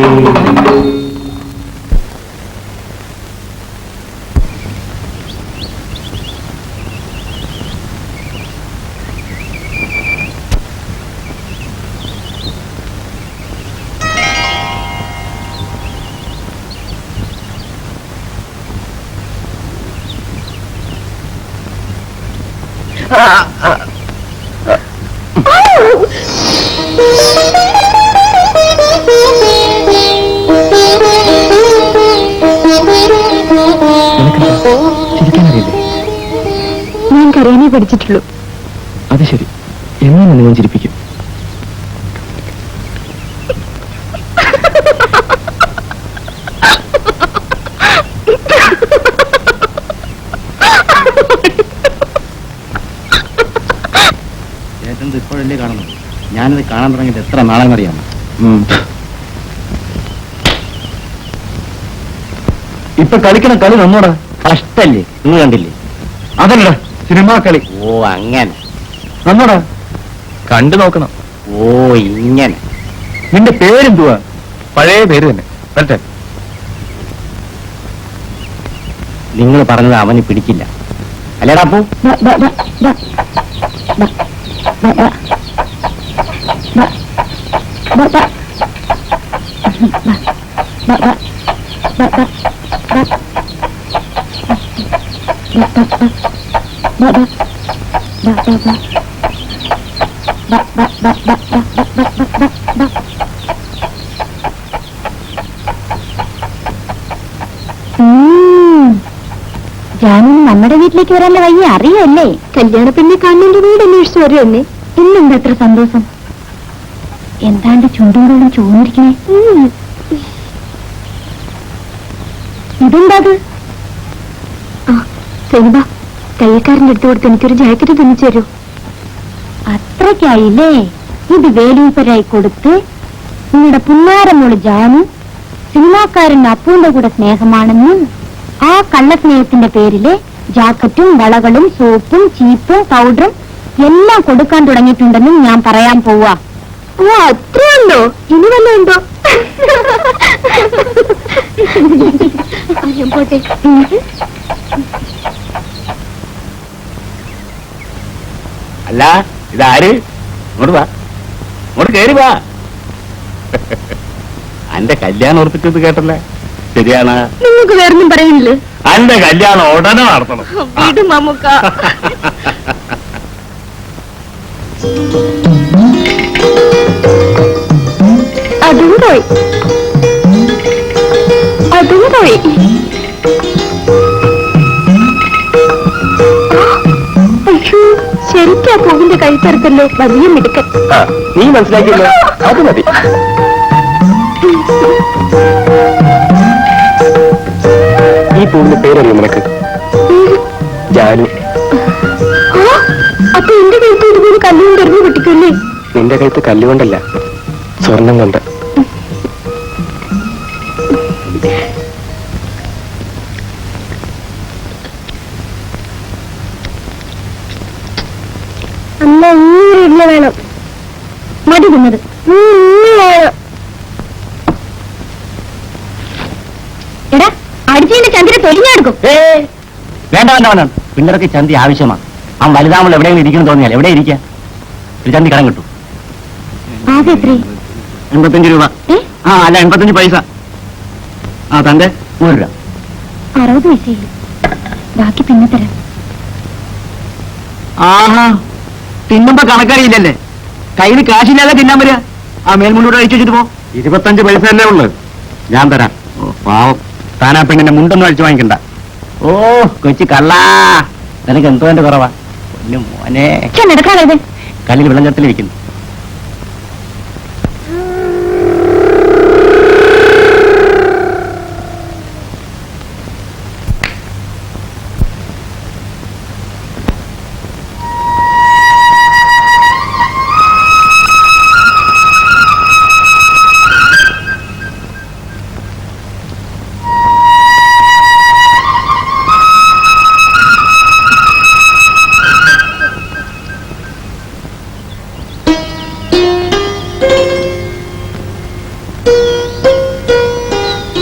ഞാൻ കരയാനേ പഠിച്ചിട്ടുള്ളൂ. അത് ശരി, എങ്ങനെ ഞാൻ ചിരിപ്പിക്കും? ഇപ്പോഴല്ലേ കാണുന്നു. ഞാനത് കാണാൻ തുടങ്ങിയിട്ട് എത്ര നാളെന്നറിയാമോ? ഇപ്പൊ കളിക്കണ കളി നമ്മോടാ. കഷ്ടല്ലേ, നിങ്ങൾ കണ്ടില്ലേ? അതല്ല സിനിമാ കളി. ഓ അങ്ങനെ നമ്മോടാ, കണ്ടു നോക്കണം. ഓ ഇങ്ങനെ. നിന്റെ പേരെന്തുവാ? പഴയ പേര് തന്നെ. വരട്ടെ. നിങ്ങൾ പറഞ്ഞത് അവന് പിടിക്കില്ല അല്ലേടാ അപ്പു? ജാനു നമ്മുടെ വീട്ടിലേക്ക് വരാനുള്ള വഴി അറിയല്ലേ? കല്യാണ പെണ്ണെ കാണുന്നതിന്റെ വീട് അന്വേഷിച്ചു വരുമല്ലേ? ഇന്നെന്താ അത്ര സന്തോഷം? എന്താണ്ട് ചൂടോടും ചോദിരിക്കണേ. ഇതെന്താത്? ആ സെനിബ, തയ്യക്കാരൻ്റെ അടുത്ത് കൊടുത്ത് എനിക്കൊരു ജാക്കറ്റ് തുന്നിച്ചു തരൂ. അത്രയ്ക്കായില്ലേ? ഇത് വേലൂപ്പരായി കൊടുത്ത് നിങ്ങളുടെ പുന്നാരമോള് ജാനു സിനിമാക്കാരൻ അപ്പൂന്റെ കൂടെ സ്നേഹമാണെന്നും ആ കള്ളസ്നേഹത്തിന്റെ പേരില് ജാക്കറ്റും വളകളും സോപ്പും ചീപ്പും പൗഡറും എല്ലാം കൊടുക്കാൻ തുടങ്ങിയിട്ടുണ്ടെന്നും ഞാൻ പറയാൻ പോവാ. ഓ അത്രയുണ്ടോ? ഇനി വല്ല ഉണ്ടോ? ഞാൻ പോട്ടെ. അല്ല ഇതാര്? ഇങ്ങോട്ട് വാ, ഇങ്ങോട്ട് കയറി വാ. അന്റെ കല്യാണം ഉറപ്പിച്ചത് കേട്ടല്ലേ? ശരിയാണ്. നിങ്ങൾക്ക് വേറൊന്നും പറയുന്നില്ലേ? അന്റെ കല്യാണം ഉടനെ നടത്തണം. വീട് മമ്മുക്ക. അതും പോയി, അതും പോയി. അയ്യോ, ശരിക്കാ പൂവിന്റെ കൈത്തറക്കല്ലോ വലിയ മിടുക്കൻ. നീ മനസ്സിലാക്കിയല്ലോ, അത് മതി. ഈ പൂവിന്റെ പേരറിയോ നിനക്ക്? ജാനു. അപ്പൊ എന്റെ കഴുത്ത് ഇതുപോലെ കല്ലുകൊണ്ട് എറിഞ്ഞു പൊട്ടിക്കല്ലേ? നിന്റെ കഴുത്ത് കല്ലുകൊണ്ടല്ല, സ്വർണം കൊണ്ട്. അല്ല ഇല്ല വേണം, മടി തിന്നത് വേണം. എടാ അടിച്ചതിന്റെ ചന്ദ്ര തൊലിഞ്ഞെടുക്കും. വേണ്ട വേണ്ട വേണ്ട, പിള്ളേർക്ക് ചന്തി ആവശ്യമാണ്. ആ വലുതാമൾ എവിടെയെങ്കിലും ഇരിക്കുന്നു തോന്നിയാൽ എവിടെ ഇരിക്കാം? ഒരു ചന്തി കടം കിട്ടും. ആകെ എത്ര? 85 രൂപ. ആ അല്ല 85 പൈസ. ആ തന്റെ 100 രൂപ. 60 പൈസയില്ല, ബാക്കി പിന്നെ തരാം. ആഹാ, തിന്നുമ്പോ കണക്കറിയില്ലല്ലേ? കയ്യിൽ കാശില്ലാതെ തിന്നാൻ വരിക. ആ മേൽമുണ്ടൂടെ അഴിച്ചു വെച്ചിട്ട് പോ. 25 പൈസ തന്നെ ഉള്ളു, ഞാൻ തരാം. ഓ പാവം, താനാ പെണ്ണിന്റെ മുണ്ടൊന്നും അഴിച്ചു വാങ്ങിക്കണ്ട. ഓ കൊച്ചി കള്ളാ, നിനക്ക് എന്തോ എന്റെ കുറവാ. പൊന്നു മോനെ, നടക്കാതെ കല്ലിൽ വെള്ളം ചേർത്തിലിരിക്കുന്നു.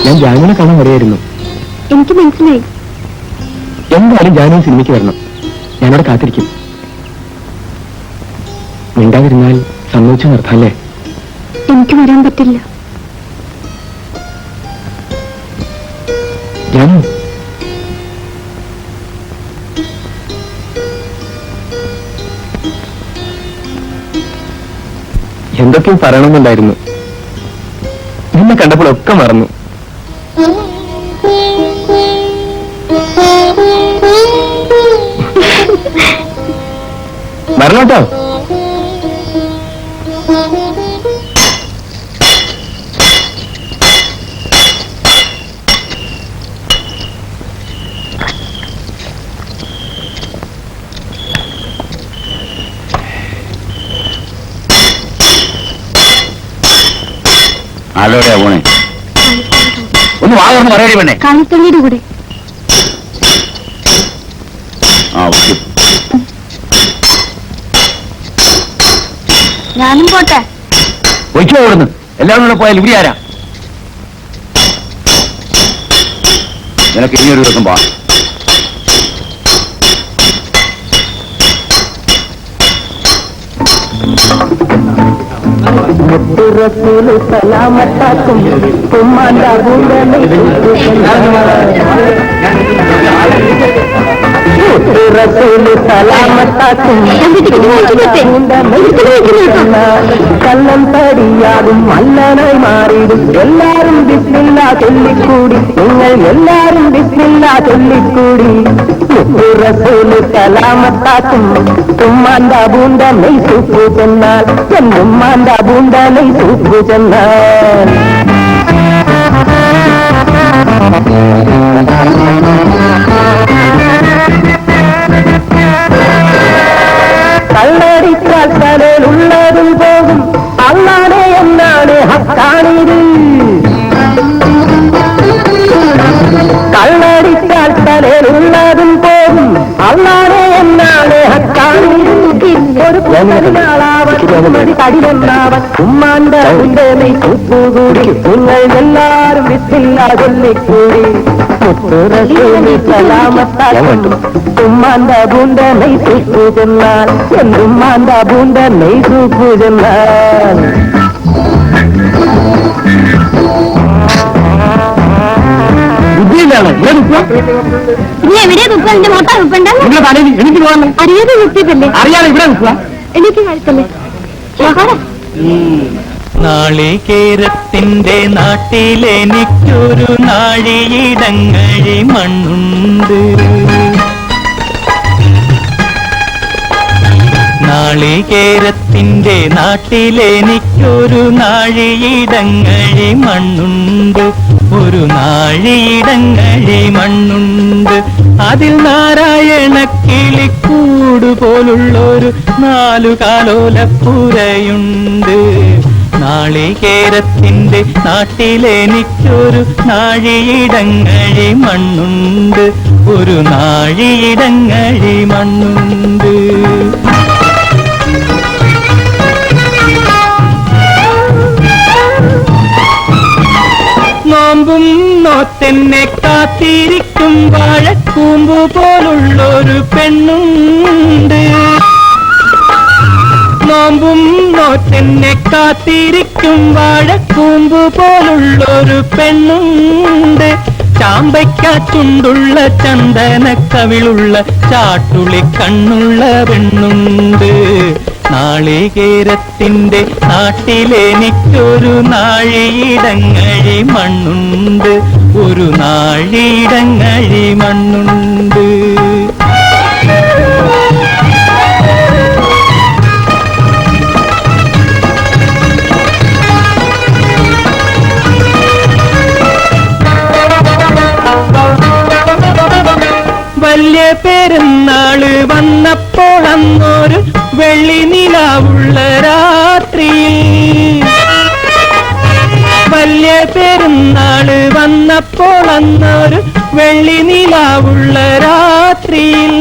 ഞാൻ ജാനുവിനെ കാണാൻ വരെയായിരുന്നു. എനിക്ക് മനസ്സിലായി. എന്തായാലും ജാനു സിനിമയ്ക്ക് വരണം, ഞാനവിടെ കാത്തിരിക്കും. മിണ്ടാതിരുന്നാൽ സമ്മതിച്ചു നിർത്താല്ലേ? എനിക്ക് വരാൻ പറ്റില്ല. ജാനു, എന്തൊക്കെയും പറയണമെന്നുണ്ടായിരുന്നു. നിന്നെ കണ്ടപ്പോഴൊക്കെ മറന്നു. മറന്നോട്ടോ. ആലോടെയാ പോണേ? ഒന്ന് വാങ്ങുന്നു പറയടി പെണ്ണേ. കാലിത്തള്ളിയുടെ കൂടെ. ആ ഓക്കെ, ഞാനും പോട്ടെ. ഒഴിച്ചോ ഓടുന്നു. എല്ലാവരും കൂടെ പോയാൽ ഇവിടെ ആരാ? നിനക്ക് ഇനിയൊരു ദിവസം പോവാം. സലാമത്താക്കും കല്ലം തടിയാകും മല്ലനായി മാറിയിടും. എല്ലാരും ബിസ്മില്ല ചൊല്ലിക്കൂടി, നിങ്ങൾ എല്ലാരും ബിസ്മില്ല ചൊല്ലിക്കൂടി. റസൂല് സലാമത്താക്കും ഉമ്മാന്റെ ബൂണ്ട നെയ് സൂപ്പ് ചെന്നാൽ, എന്നുമ്മാന്റെ ബൂണ്ട നെയ് സൂപ്പ് ചെന്നാൽ. കള്ളടിച്ചാൽ തലയിലുള്ളതും പോകും, അല്ലാതെ എന്നാണ് ഹക്കാണിത്. കള്ളടിച്ചാൽ തലയിലുള്ളതും പോകും, അല്ലാതെ എന്നാണ് ഹക്കാണിത്. ഒരു പുതിനാളാവൻ കടിലെന്നാവൻ ഉമ്മാന്റെ നെയ് സൂപ്പ് കൂടി, നിങ്ങൾ എല്ലാരും വിത്തില്ല ചൊല്ലിക്കൂടി. ഉമ്മാന്ത പൂണ്ട നെയ്സൂപ്പു ചെന്നാൽ ഉമ്മാന്ത പൂണ്ട നെയ്സൂപ്പു ചെന്നാൽ ബുദ്ധിയില്ലാണ് നീ എവിടെയാ തുപ്പ എന്റെ മോട്ട തുപ്പണ്ട നിങ്ങളുടെ തലയിൽ എനിക്ക് പോകാൻ അറിയാതെ തുപ്പിട്ടല്ലേ അറിയാതെ ഇവിടെ നിൽക്കുക എനിക്ക് കഴിച്ചല്ലേ നാളികേരത്തിന്റെ നാട്ടിലെനിക്കൊരു നാഴിയിടങ്ങഴി മണ്ണുണ്ട്. നാളികേരത്തിന്റെ നാട്ടിലെനിക്കൊരു നാഴിയിടങ്ങഴി മണ്ണുണ്ട്. ഒരു നാഴിയിടങ്ങഴി മണ്ണുണ്ട്. അതിൽ നാരായണ കിളിക്കൂട് പോലുള്ളൊരു 4 കാലോലപ്പുരയുണ്ട്. നാളികേരത്തിന്റെ നാട്ടിലെനിക്കൊരു നാഴിയിടങ്ങഴി മണ്ണുണ്ട്. ഒരു നാഴിയിടങ്ങഴി മണ്ണുണ്ട്. നോമ്പും നോത്തെന്നെ കാത്തിരിക്കും വാഴക്കൂമ്പു പോലുള്ളൊരു പെണ്ണുണ്ട്. നോമ്പും നോത്തെന്നെ കാത്തിരിക്കും വാഴക്കൂമ്പു പോലുള്ളൊരു പെണ്ണുണ്ട്. ചാമ്പയ്ക്കാറ്റുണ്ടുള്ള ചന്ദന കവിളുള്ള ചാട്ടുളി കണ്ണുള്ള പെണ്ണുണ്ട്. നാളികേരത്തിന്റെ നാട്ടിലെനിക്കൊരു നാഴിയിടങ്ങഴി മണ്ണുണ്ട്. ഒരു നാഴിയിടങ്ങഴി മണ്ണുണ്ട്. വലിയ പെരുന്നാള് വന്നപ്പോൾ അന്നൊരു വെള്ളി നിലാവുള്ള രാത്രിയിൽ, വലിയ പെരുന്നാള് വന്നപ്പോൾ അന്നൊരു വെള്ളി നിലാവുള്ള രാത്രിയിൽ,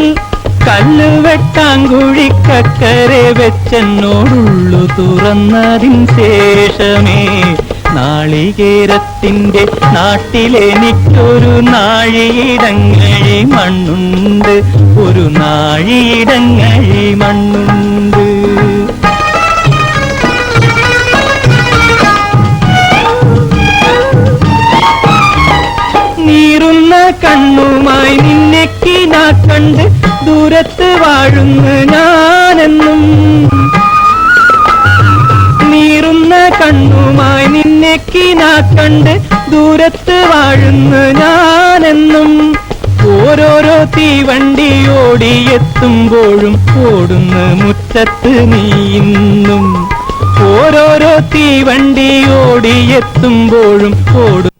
കല്ല് വെട്ടാങ്കുഴിക്കക്കരെ വെച്ചെന്നോടുള്ളു തുറന്നതിൻ ശേഷമേ നാളികേരത്തിന്റെ നാട്ടിലെനിക്കൊരു നാഴിയിടങ്ങഴി മണ്ണുണ്ട്. ഒരു നാഴിയിടങ്ങഴി മണ്ണുണ്ട്. നീറുന്ന കണ്ണുമായി നിന്നെക്കിനാ കണ്ട് ദൂരത്ത് വാഴുന്നു ഞാനെന്നും. നീറുന്ന കണ്ണുമായി നിന്നെക്കിനാ കണ്ട് ദൂരത്ത് വാഴുന്നു ഞാനെന്നും. ഓരോരോ തീവണ്ടി ഓടിയെത്തുമ്പോഴും ഓടുന്ന മുറ്റത്ത് നീയിന്നും. ഓരോരോ തീവണ്ടി ഓടിയെത്തുമ്പോഴും ഓടും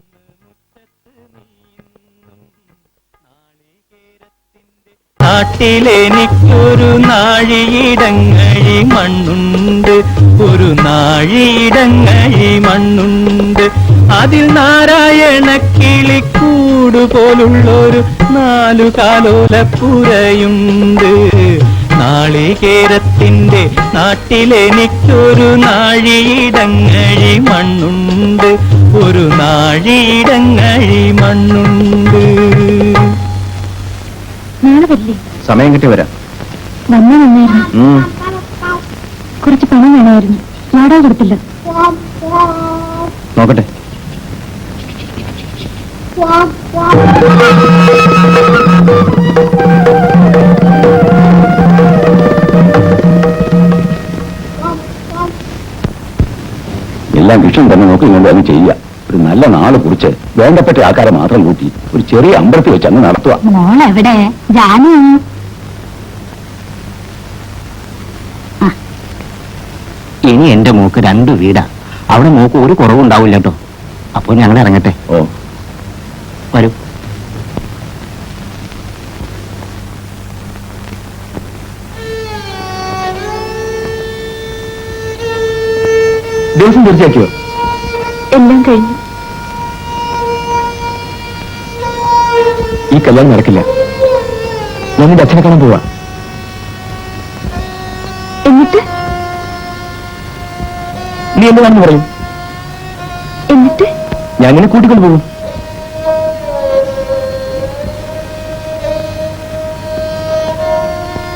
നാട്ടിലെനിക്കൊരു നാഴിയിടങ്ങഴി മണ്ണുണ്ട്. ഒരു നാഴിയിടങ്ങഴി മണ്ണുണ്ട്. അതിൽ നാരായണ കിളിക്കൂട് പോലുള്ളൊരു 4 കാലോലപ്പുരയുണ്ട്. നാളികേരത്തിന്റെ നാട്ടിലെനിക്കൊരു നാഴിയിടങ്ങഴി മണ്ണുണ്ട്. ഒരു നാഴിയിടങ്ങഴി മണ്ണുണ്ട്. നാളെ വരില്ലേ? സമയം കിട്ടി വരാം. വന്നാ നന്നായിരുന്നു. കുറച്ച് പണം വേണമായിരുന്നു. വാടക കൊടുത്തില്ല. നോക്കട്ടെ. എല്ലാം വിഷം തന്നെ നോക്കി കൊണ്ട് അങ്ങ് ചെയ്യുക. ഒരു നല്ല നാള് കുറിച്ച് വേണ്ടപ്പെട്ട ആൾക്കാരെ മാത്രം കൂട്ടി ഒരു ചെറിയ അമ്പലത്തിൽ വെച്ച് അങ്ങ് നടത്തുക. മോളെവിടെ? ജാനു ഇനി എന്റെ മോക്ക് 2 വീടാ. അവിടെ മോക്ക് ഒരു കുറവുണ്ടാവില്ല കേട്ടോ. അപ്പൊ ഞങ്ങൾ ഇറങ്ങട്ടെ. ഓ വരൂ. ദിവസം തീർച്ചയാക്കിയോ? എല്ലാം കഴിഞ്ഞു. ഈ കല്യാണം നടക്കില്ല. ഞാൻ നിന്റെ അച്ഛനെ കാണാൻ പോവാ. എന്നിട്ട് നീ എന്താണെന്ന് പറയും. എന്നിട്ട് ഞാൻ നിന്നെ കൂട്ടിക്കൊണ്ട് പോകും.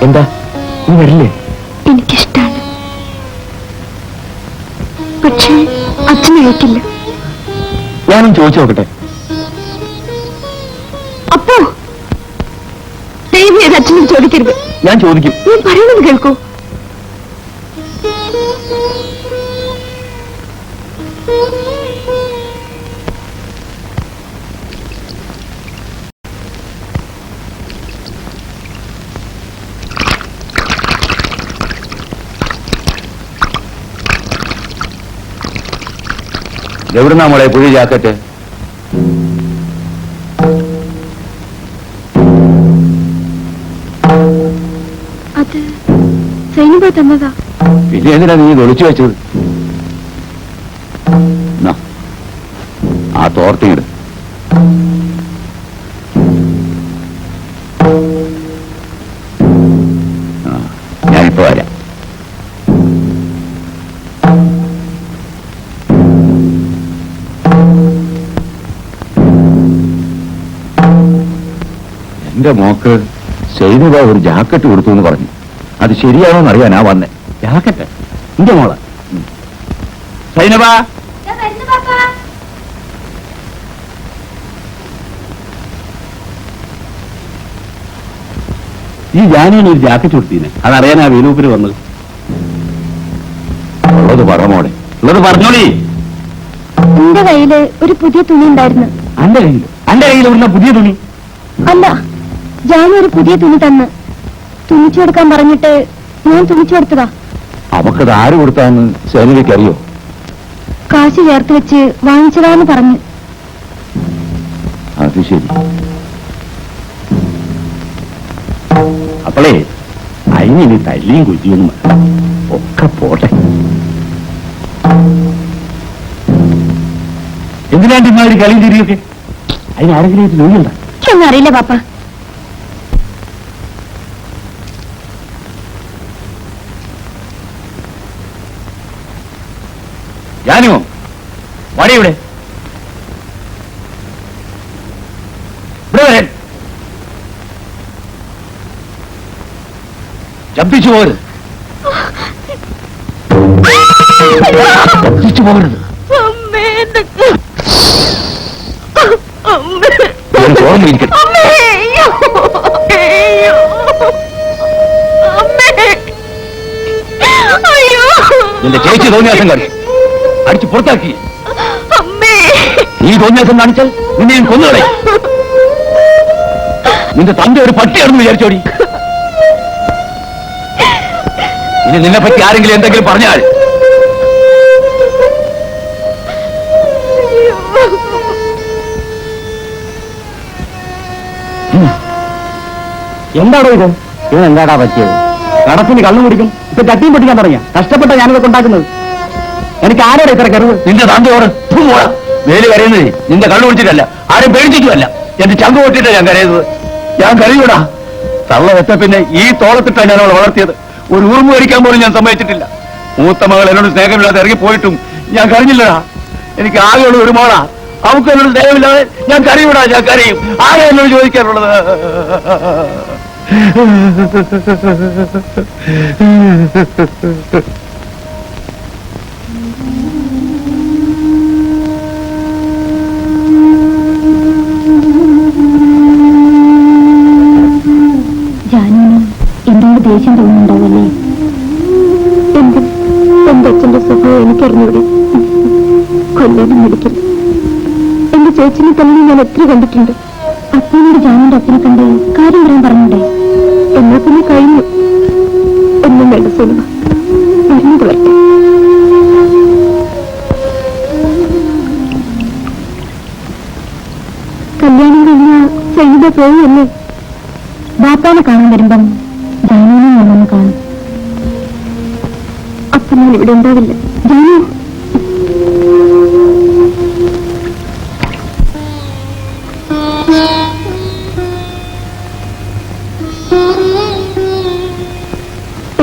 എന്താ നീ വരില്ലേ? എനിക്കിഷ്ടാണ്, പക്ഷേ അച്ഛൻ അയക്കില്ല. ഞാനും ചോദിച്ചു നോക്കട്ടെ. അപ്പോ ദൈവം അച്ഛനോട് ചോദിക്കരുത്. ഞാൻ ചോദിക്കും. നീ പറയുന്നത് കേൾക്കൂ. എവിടുന്നാ മോളെ പുതിയ ജാക്കറ്റ്? അത് സൈനിക തന്നതാ. പിന്നെ എന്തിനാ നീ ഒളിച്ചു വെച്ചത്? നാ, ആ തോർത്തിങ്ങിട്. ഞാനിപ്പോ വരാം. എന്റെ മോക്ക് സൈനിക ഒരു ജാക്കറ്റ് കൊടുത്തു എന്ന് പറഞ്ഞു. അത് ശരിയാണോന്ന് അറിയാനാ വന്നേ. ജാക്കറ്റ് എന്റെ മോള്. സൈനബ, ഈ ജാനുവിന് ഒരു ജാക്കറ്റ് കൊടുത്തീനെ, അതറിയാനാ വേലൂപ്പിന് വന്നത്. ഉള്ളത് പറ മോളെ, ഉള്ളത് പറഞ്ഞോളി. എന്റെ കയ്യില് ഒരു പുതിയ തുണി ഉണ്ടായിരുന്നു. അന്റെ കയ്യിൽ ഉള്ള പുതിയ തുണി? അല്ല, ജാനു ഒരു പുതിയ തുണി തന്ന് തുണിച്ചു കൊടുക്കാൻ പറഞ്ഞിട്ട് ഞാൻ തുണിച്ചു കൊടുത്തതാ. അവക്കത് ആര് കൊടുത്താന്ന് സൈനികയ്ക്ക് അറിയോ? കാശ് ചേർത്ത് വെച്ച് വാങ്ങിച്ചതാന്ന് പറഞ്ഞു. അത് ശരി. അപ്പോളേ അതിനി തല്ലിയും കുറ്റിയൊന്നും വേണ്ട, ഒക്കെ പോട്ടെ. എന്തിനാണ്ട് ഇമാതിരി കളിയും തിരിയൊക്കെ? അതിനാരെങ്കിലും ഇത് ജോലിയുണ്ട? ഒന്നും അറിയില്ല പാപ്പ. ജാനുവോ വാടി ഇവിടെ. ഇവിടെ വരാൻ. ശബ്ദിച്ചു പോകരുത്, ശബ്ദിച്ചു പോകരുത്. എനിക്ക് ഓർമ്മയിരിക്കട്ടെ. നിന്റെ ചേച്ചി തോന്നിയാസം കാണിച്ചു, അടിച്ചു പുറത്താക്കി. നീ തോന്നിയാസം കാണിച്ചാൽ നിന്നെ ഞാൻ കൊന്നുകളെ. നിന്റെ തന്റെ ഒരു പട്ടിയാണെന്ന് വിചാരിച്ചോടി. ഇനി നിന്നെ പറ്റി ആരെങ്കിലും എന്തെങ്കിലും പറഞ്ഞാൽ എന്താടോ ഇത്? ഇവൻ എന്താടാ പറ്റിയത്? കടത്തിന് കണ്ണു കുടിക്കും, ഇപ്പൊ ചട്ടിയും പൊട്ടിക്കാൻ തുടങ്ങിയ. കഷ്ടപ്പെട്ട ഞാനിതൊക്കെ ഉണ്ടാക്കുന്നത്. എനിക്ക് ആരോടെ ഇത്ര കരുവ്? നിന്റെ തന്തയോട് വേല് കരയുന്നത് നിന്റെ കണ്ണു കുടിച്ചിട്ടല്ല, ആരും പേടിച്ചിട്ടുമല്ല. എന്റെ ചങ്ക് പൊട്ടിട്ടാ ഞാൻ കരയുന്നത്. ഞാൻ കരയൂടാ. തള്ള വെച്ച പിന്നെ ഈ തോളത്തിട്ടാ ഞാൻ അവളെ വളർത്തിയത്. ഒരു ഉറുമ്പ് കഴിക്കാൻ പോലും ഞാൻ സമ്മതിച്ചിട്ടില്ല. മൂത്ത മകൾ എന്നോട് സ്നേഹമില്ലാതെ ഇറങ്ങിപ്പോയിട്ടും ഞാൻ കരഞ്ഞില്ലടാ. എനിക്ക് ആകെയുള്ള ഒരു മോളാ, അവൾക്ക് എന്നോട് സ്നേഹമില്ലാതെ ഞാൻ കരയൂടാ. ഞാൻ കരയും. ആകെ എന്നോട് ചോദിക്കാറുള്ളത്. ജാനുവിന് എന്നോട് ദേഷ്യം തോന്നുന്നുണ്ടാവല്ലേ? എന്റെ അച്ഛന്റെ സ്വഭാവം എനിക്കറിഞ്ഞൂടെ. കൊല്ലാനും മടിക്കില്ല. എന്റെ ചേച്ചിനെ തന്നെ ഞാൻ എത്ര കണ്ടിട്ടുണ്ട്. അപ്പനോട് ജാനുവിന്റെ അച്ഛനെ കണ്ട് കാര്യം പറയാൻ പറഞ്ഞൂടെ? എന്നാ പിന്നെ കഴിഞ്ഞു. ഒന്നും വേണ്ട സിനിമ വരുന്നത് വരട്ടെ. കല്യാണം കഴിഞ്ഞ സൈനിക പോവുമല്ലേ? ബാപ്പാനെ കാണാൻ വരുമ്പം ജാനുവിനെ ഞാനൊന്ന് കാണും. അപ്പൊ ഞാൻ ഇവിടെ ഉണ്ടാവില്ല. ജാനു,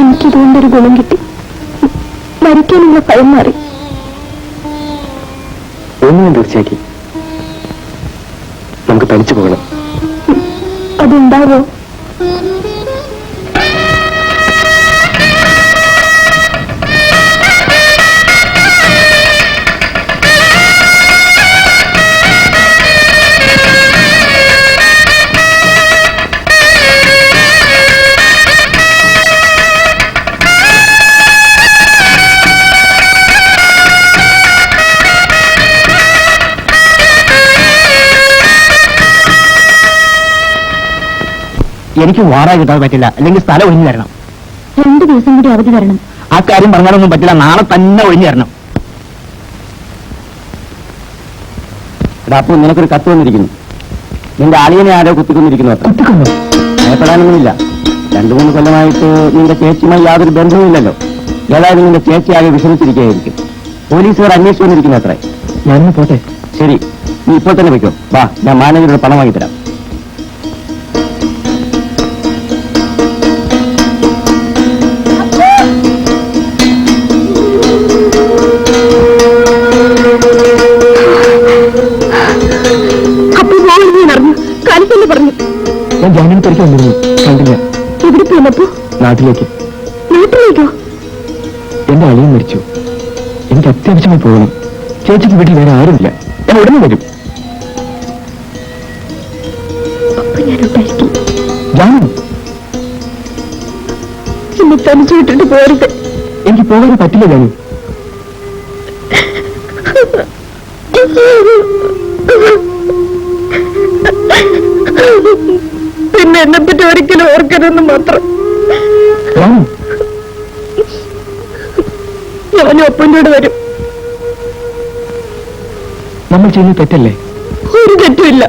എനിക്കിതുകൊണ്ടൊരു ഗുണം കിട്ടി. മരിക്കാനുള്ള ഭയം മാറി. ഒന്നും തീർച്ചയാക്കി നമുക്ക് തനിച്ചു പോകണം. അതുണ്ടാവോ? എനിക്ക് വാടക കിട്ടാതെ പറ്റില്ല, അല്ലെങ്കിൽ സ്ഥലം ഒഴിഞ്ഞു തരണം. 2 ദിവസം കൂടി അവധി തരണം. ആ കാര്യം പറഞ്ഞാലൊന്നും പറ്റില്ല, നാളെ തന്നെ ഒഴിഞ്ഞു തരണം. എടാ അപ്പൊ നിനക്കൊരു കത്ത് വന്നിരിക്കുന്നു. നിന്റെ അളിയനെ ആരോ കുത്തിക്കൊന്നിരിക്കുന്നു. കുത്തിക്കൊന്നു ഭയപ്പെടാനൊന്നുമില്ല. 2-3 കൊല്ലമായിട്ട് നിന്റെ ചേച്ചിയുമായി യാതൊരു ബന്ധവുമില്ലല്ലോ. ഏതായാലും നിന്റെ ചേച്ചി ആകെ വിഷമിച്ചിരിക്കുകയായിരിക്കും. പോലീസുകാർ അന്വേഷിച്ചു വന്നിരിക്കുന്നു അത്രേ. ഞാനൊന്ന് പോട്ടെ. ശരി, നീ ഇപ്പോൾ തന്നെ വെക്കോ. വാ, ഞാൻ മാനേജറുടെ പണം വാങ്ങിത്തരാം. അപ്പൊ പറഞ്ഞു കാലിത്തന്നെ പറഞ്ഞു. ഞാൻ ജാമ്യം തിരിച്ചു വന്നിരുന്നു, കണ്ടില്ല. എവിടെ പോയപ്പോ? നാട്ടിലേക്ക്. നാട്ടിലേക്കോ? എന്റെ അളിയൻ മരിച്ചു. എനിക്ക് അത്യാവശ്യമായി പോകണം. ചേച്ചിക്ക് വീട്ടിൽ വേറെ ആരുമില്ല. ഞാൻ ഉടനെ വരും. അപ്പൊ ഞാനുണ്ടായിരിക്കും. ജാനു, എന്നെ തനിച്ചു വിട്ടിട്ട് പോരുത്. എനിക്ക് പോകാൻ പറ്റില്ല ജാനു. പിന്നെ എന്നെപ്പറ്റി ഒരിക്കലും ഓർക്കരുതെന്ന് മാത്രം. ജാനു, ഞാനും ഒപ്പൻ്റെ കൂടെ വരും. നമ്മൾ ചെയ്യുന്നത് തെറ്റല്ലേ? ഒരു തെറ്റുമില്ല.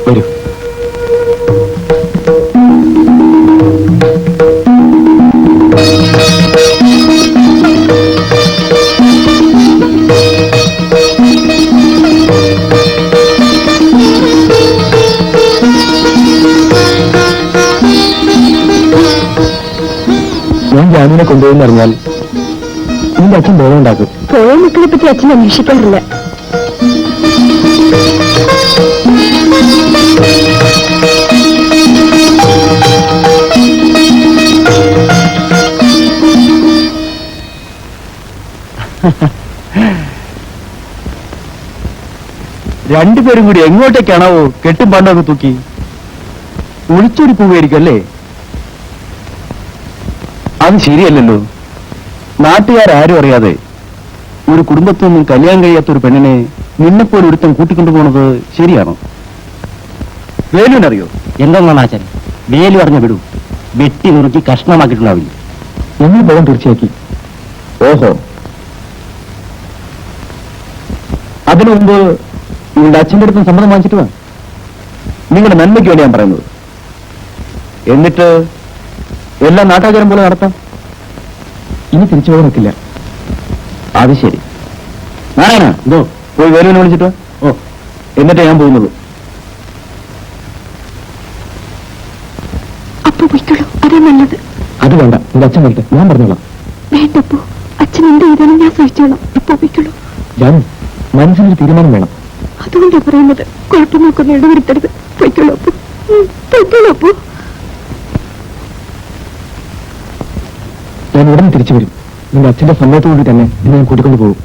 വരൂ. ഞാൻ ജാനുവിനെ കൊണ്ടുപോയി അറിഞ്ഞാൽ നിന്റെ അച്ഛൻ ബോധം ഉണ്ടാക്കും. പോയ മക്കളെ പറ്റി അച്ഛൻ അന്വേഷിക്കാറില്ല. രണ്ടുപേരും കൂടി എങ്ങോട്ടേക്കാണാവോ കെട്ടും പണ്ടൊക്കെ തൂക്കി ഒളിച്ചോടി പോവുകയായിരിക്കും അല്ലേ? അത് ശരിയല്ലല്ലോ. നാട്ടുകാരും അറിയാതെ ഒരു കുടുംബത്തിൽ നിന്നും കല്യാണം കഴിയാത്ത ഒരു പെണ്ണിനെ നിന്നെപ്പോലെ ഒരുത്തം കൂട്ടിക്കൊണ്ടുപോകുന്നത് ശരിയാണോ? വേലുവിനറിയോ? എന്തെന്നാണ് ആശാൻ? വേലു അറിഞ്ഞ വിടൂ, വെട്ടി നുറുക്കി കഷ്ണമാക്കിയിട്ടുണ്ടാവില്ല. എങ്ങനെ പോകാൻ തീർച്ചയാക്കി? ഓഹോ, അതിനു മുമ്പ് നിങ്ങളുടെ അച്ഛൻ്റെ അടുത്തും സമ്മതം വാങ്ങിച്ചിട്ട് വാ. നിങ്ങളുടെ നന്മയ്ക്ക് വേണ്ടി ഞാൻ പറയുന്നത്. എന്നിട്ട് എല്ലാ നാട്ടുകാരും പോലെ നടത്താം. ഇനി തിരിച്ചു പോകാൻ നിൽക്കില്ല. അത് ശരി. നാരായണ, ഇതോ പോയി വേലുവിനെ വിളിച്ചിട്ട് വാ. ഓ, എന്നിട്ട് ഞാൻ പോകുന്നത്. അപ്പൊ പോയിക്കോളൂ, അതേ നല്ലത്. അത് വേണ്ട, എന്റെ അച്ഛൻ വരട്ടെ, ഞാൻ പറഞ്ഞോളാം. വേണ്ടപ്പോ അച്ഛൻ എന്ത് ചെയ്താലും ഞാൻ സഹിച്ചോളാം. ഇപ്പൊ പോയിക്കോളൂ. ഞാൻ മനസ്സിനൊരു തീരുമാനം വേണം. അതുകൊണ്ടാ പറയുന്നത്, കുഴപ്പം നോക്കുന്ന ഇടവരുത്തരുത്. പൊയ്ക്കോളൂ അപ്പോ, പൊയ്ക്കോളൂ അപ്പോ. ഞാൻ ഉടനെ തിരിച്ചു വരും. നിന്റെ അച്ഛന്റെ സമ്മതത്തോടുകൂടി തന്നെ എന്നെ ഞാൻ കൂട്ടിക്കൊണ്ടു പോകും.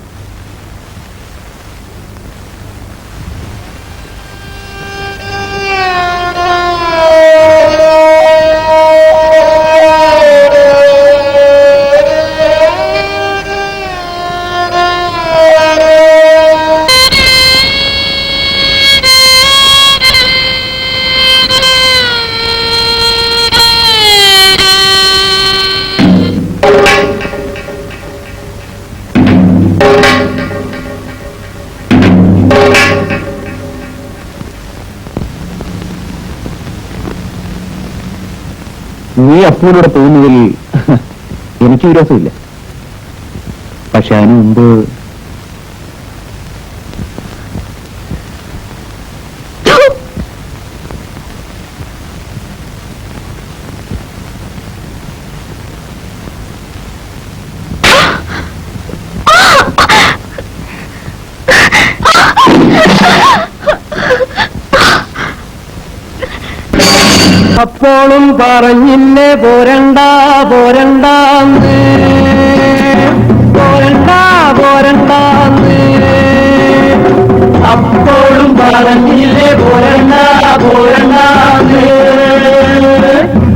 നീ അപ്പൂലൂടെ പോകുന്നതിൽ എനിക്ക് വിരോധമില്ല. പക്ഷെ അതിനു മുമ്പ് അപ്പോഴും പറഞ്ഞില്ലേ പോരണ്ട പോരണ്ടാന്ന്, പോരണ്ട പോരണ്ടാന്ന്. അപ്പോഴും പറഞ്ഞില്ലേ പോരണ്ട പോരണ്ടാന്ന്,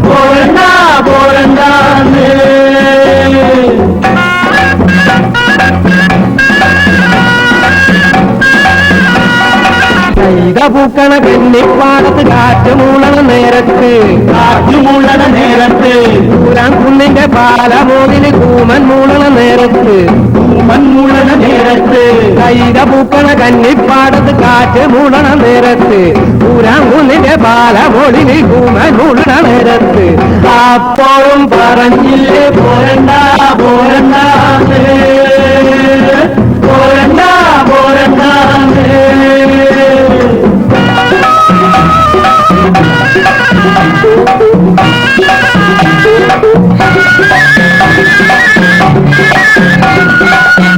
പോരണ്ട പോരണ്ടാന്ന്. പൂക്കണ കന്നിപ്പാടത്ത് കാറ്റുമൂളണ നേരത്ത് പൂരാൻ കുന്നിന്റെ പാലമോതിന് കൂമൻ മൂളണ നേരത്ത് കൈത പൂക്കണ കന്നിപ്പാടത്ത് കാറ്റ് മൂളണ നേരത്ത് പൂരാൻ കുന്നിന്റെ പാലമോതിന് കൂമൻ മൂളണ നേരത്ത് അപ്പോഴും പറഞ്ഞില്ലേ പോരണ്ട പോരണ്ട പോരണ്ട പോരണ്ട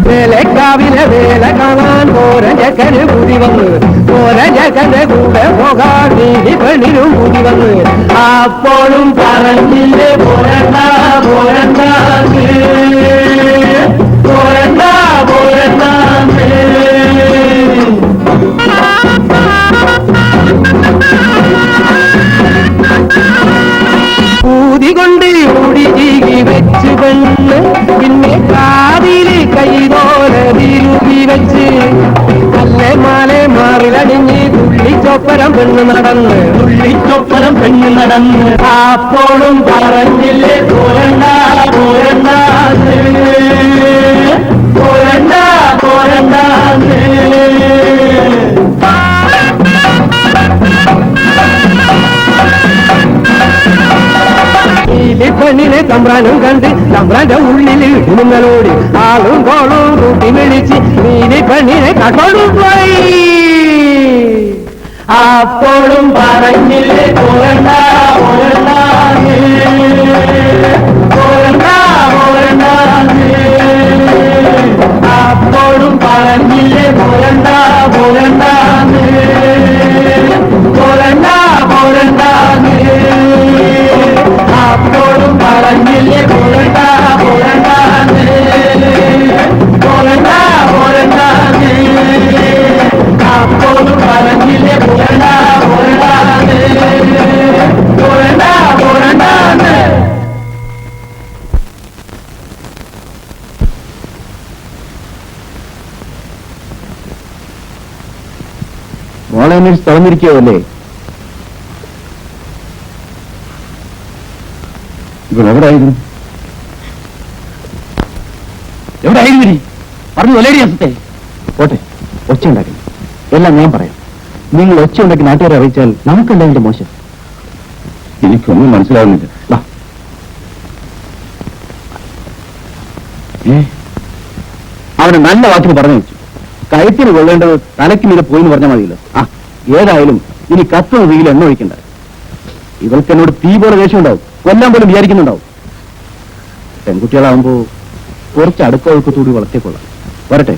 വേലക്കാവിലെ വേല കാണാൻ പോരജക്കന് കൂടി വന്ന് പോരജക്കന്റെ കൂടെ പോകാൻ നീതി പെണ്ണിനും കൂടി വന്ന് അപ്പോഴും പറഞ്ഞില്ലേ പോരണ്ട പോരണ്ട പോരണ്ട പോരണ്ട ൂതികൊണ്ട് ഓടി ചീകി വെച്ച് പെണ്ണ് പിന്നെ കാതില് കൈതോല തിരുകി വെച്ച് അല്ലെ മാലെ മാറിലടിഞ്ഞ് തുള്ളിച്ചൊപ്പരം പെണ്ണ് നടന്ന് അപ്പോഴും പറഞ്ഞില്ലേ പോരണ്ട പോരണ്ട പോരണ്ട പോരണ്ട പെണ്ണിനെ തമ്പ്രാനും കണ്ട് തമ്പ്രാന്റെ ഉള്ളിൽ ഇടുന്നലോടി ആളും കോളും കൂട്ടി വിളിച്ച് നീലി പെണ്ണിനെ കട്ടോടും പോയി അപ്പോഴും പറഞ്ഞില്ലേ പോരണ്ട പോരണ്ട പോരണ്ട പോരണ്ട അപ്പോഴും പറഞ്ഞില്ലേ പോരണ്ട പോരണ്ട പോരണ്ട പോരണ്ട അപ്പോഴും പറഞ്ഞില്ലേ പോരണ്ട പോരണ്ട പോരണ്ട പോരണ്ട അപ്പോഴും പറഞ്ഞില്ലേ പോരണ്ട പോരണ്ട പോരണ്ട പോരണ്ട മോളെ അന്വേഷിച്ച് തുറന്നിരിക്കുകയല്ലേ? എവിടെയായിരുന്നു നീ പറഞ്ഞു ഒലേടി അസത്തെ പോട്ടെ. ഒച്ച ഉണ്ടാക്കി എല്ലാം ഞാൻ പറയാം. നിങ്ങൾ ഒച്ച ഉണ്ടാക്കി നാട്ടുകാരെ അറിയിച്ചാൽ നമുക്കല്ല എന്റെ മോശം. എനിക്കൊന്നും മനസ്സിലാവുന്നില്ല. അവന് നല്ല വാക്കിന് പറഞ്ഞു വെച്ചു. കയത്തിന് കൊള്ളേണ്ടത് തലയ്ക്ക് മീതെ പോയിന്ന് പറഞ്ഞാൽ മതിയല്ലോ. ഏതായാലും ഇനി കത്തുന്ന തീയിൽ എണ്ണ ഒഴിക്കണ്ട. ഇവൾക്ക് എന്നോട് തീ പോലെ ദേഷ്യം ഉണ്ടാവും. കൊല്ലാൻ പോലും വിചാരിക്കുന്നുണ്ടാവും. പെൺകുട്ടികളാവുമ്പോ കുറച്ച് അടുക്കവൾക്ക് കൂടി വളർത്തിക്കൊള്ളാം. വരട്ടെ.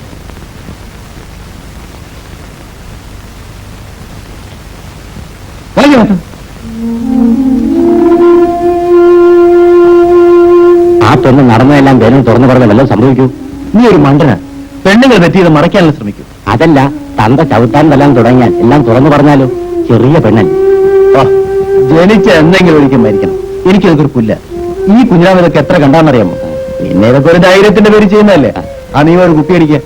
ആ പെണ്ണ് നടന്നതെല്ലാം വേണം തുറന്നു പറഞ്ഞ വല്ലതും സംഭവിക്കൂ. നീ ഒരു മണ്ടന. പെണ്ണുങ്ങൾ തെറ്റിയത് മറയ്ക്കാനുള്ള ശ്രമിക്കൂ. അതല്ല, തന്ത ചവിട്ടാൻ വല്ലാൻ തുടങ്ങിയാൽ എല്ലാം തുറന്നു പറഞ്ഞാലോ? ചെറിയ പെണ്ണല്ലേ. ജനിച്ച എന്തെങ്കിലും ഒരിക്കൽ മരിക്കണം. എനിക്കതൊരു പുല്ല. ഈ കുഞ്ഞിരാമതൊക്കെ എത്ര കണ്ടാന്നറിയാമോ? പിന്നെ ഇതൊക്കെ ഒരു ധൈര്യത്തിന്റെ പേര് ചെയ്യുന്നതല്ലേ. നീ ഒരു കുപ്പി അടിക്കുക.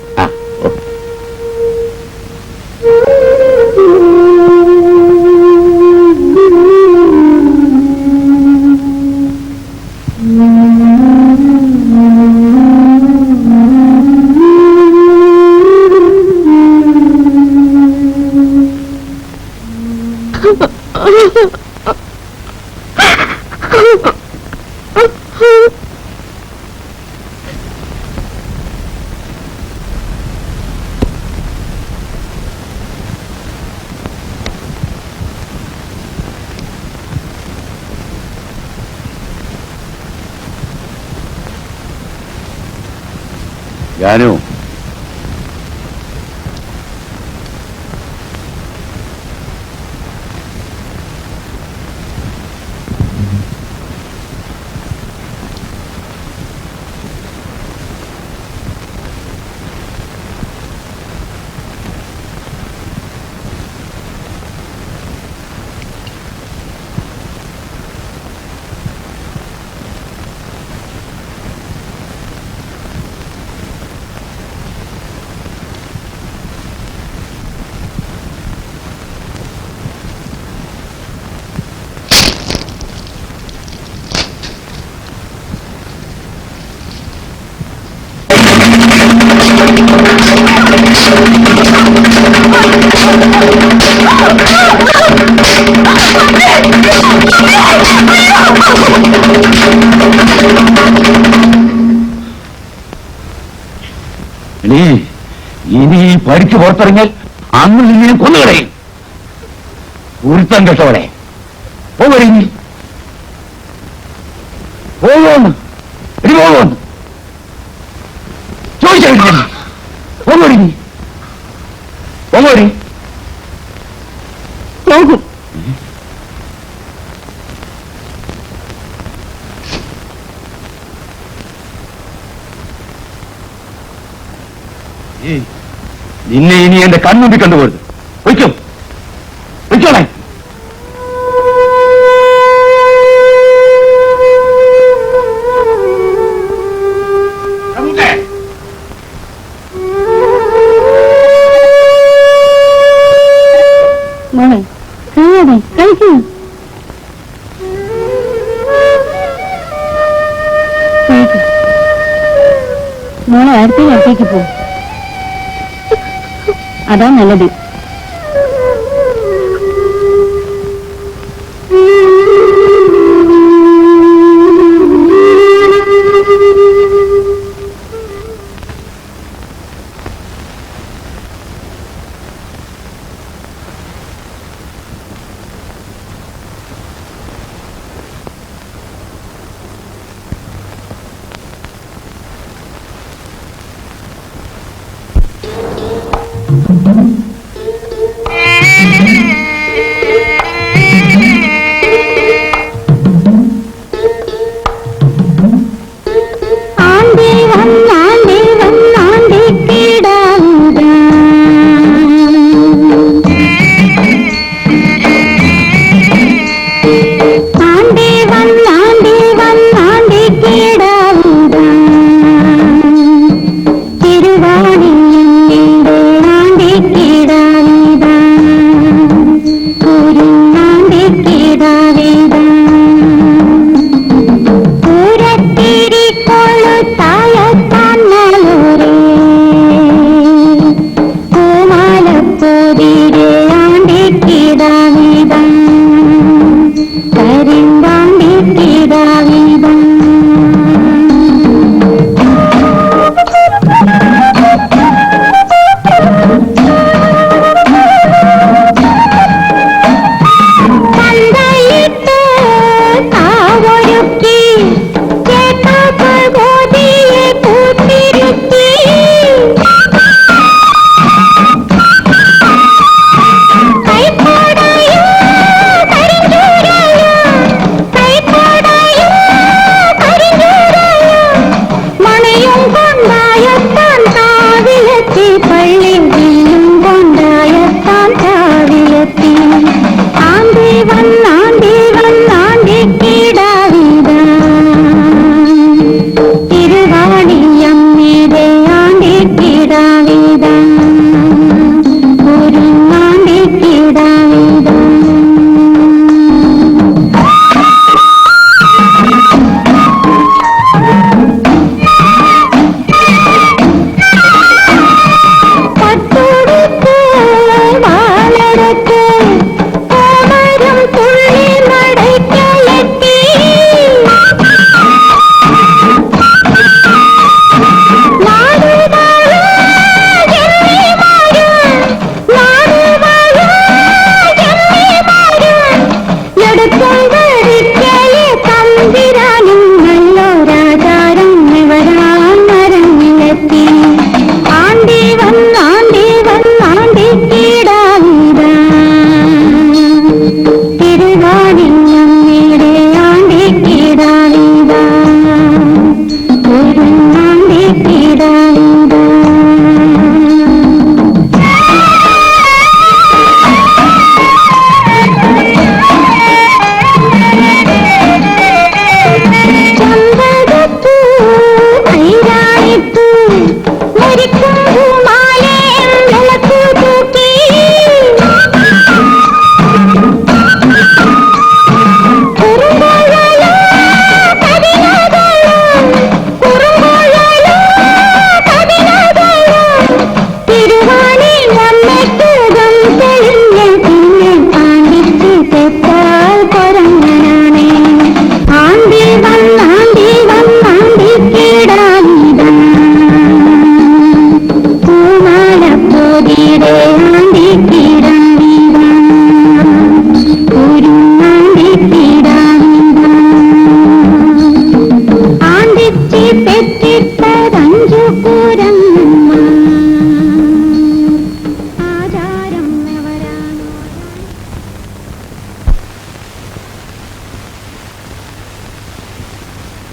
ജാനു, ഇനി ഈ പരിക്ക് പുറത്തിറങ്ങിയാൽ അന്ന് നിന്നെ കൊന്നുകളയും. ഉരുത്തം കെട്ടോടെ പോകരുങ്ങി പോകുമെന്ന് ഇനി പോകുമെന്ന് ചോദിച്ചു പോകരുങ്ങി പോകരി പോകും. നിന്നെ ഇനി എന്റെ കൺമുമ്പിൽ കണ്ടുപോരുത്. വയ്ക്കും വയ്ക്കോളെ. മോളെ കഴിയാതെ കഴിക്കൂ. മോളെ അടുത്ത അടുത്തേക്ക് പോ. അതാ നല്ലത്.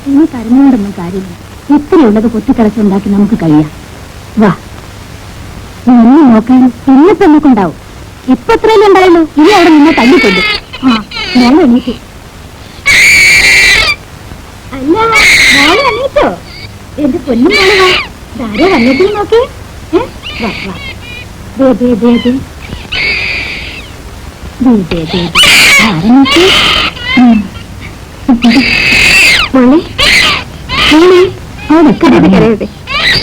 ഇനി കരഞ്ഞുകൊണ്ടൊന്നും കാര്യമില്ല. ഇത്രയുള്ളത് പൊത്തിക്കളച്ചുണ്ടാക്കി നമുക്ക് കഴിയാം. വാ, നീ ഒന്നും നോക്കാൻ പിന്നെ പെണ്ണൊക്കെണ്ടാവും. ഇപ്പൊ എത്രയല്ലേ ഉണ്ടായുള്ളൂ, ഇനി അവിടെ നിന്നെ തല്ലിക്കൊല്ലും. ആ, മോളെ എണീറ്റു. അല്ല, മോളെ എണീറ്റോ? എന്റെ പൊന്നും മോളെ വാ. ധാരെ വന്നിട്ട് നോക്കി. വാ വാ. ദേ ദേ ദേ ദേ ദേ ദേ ദേ ധാരെ നോക്കി. മോളെ മോളെ, അവിടെ കരയതെ കരയതെ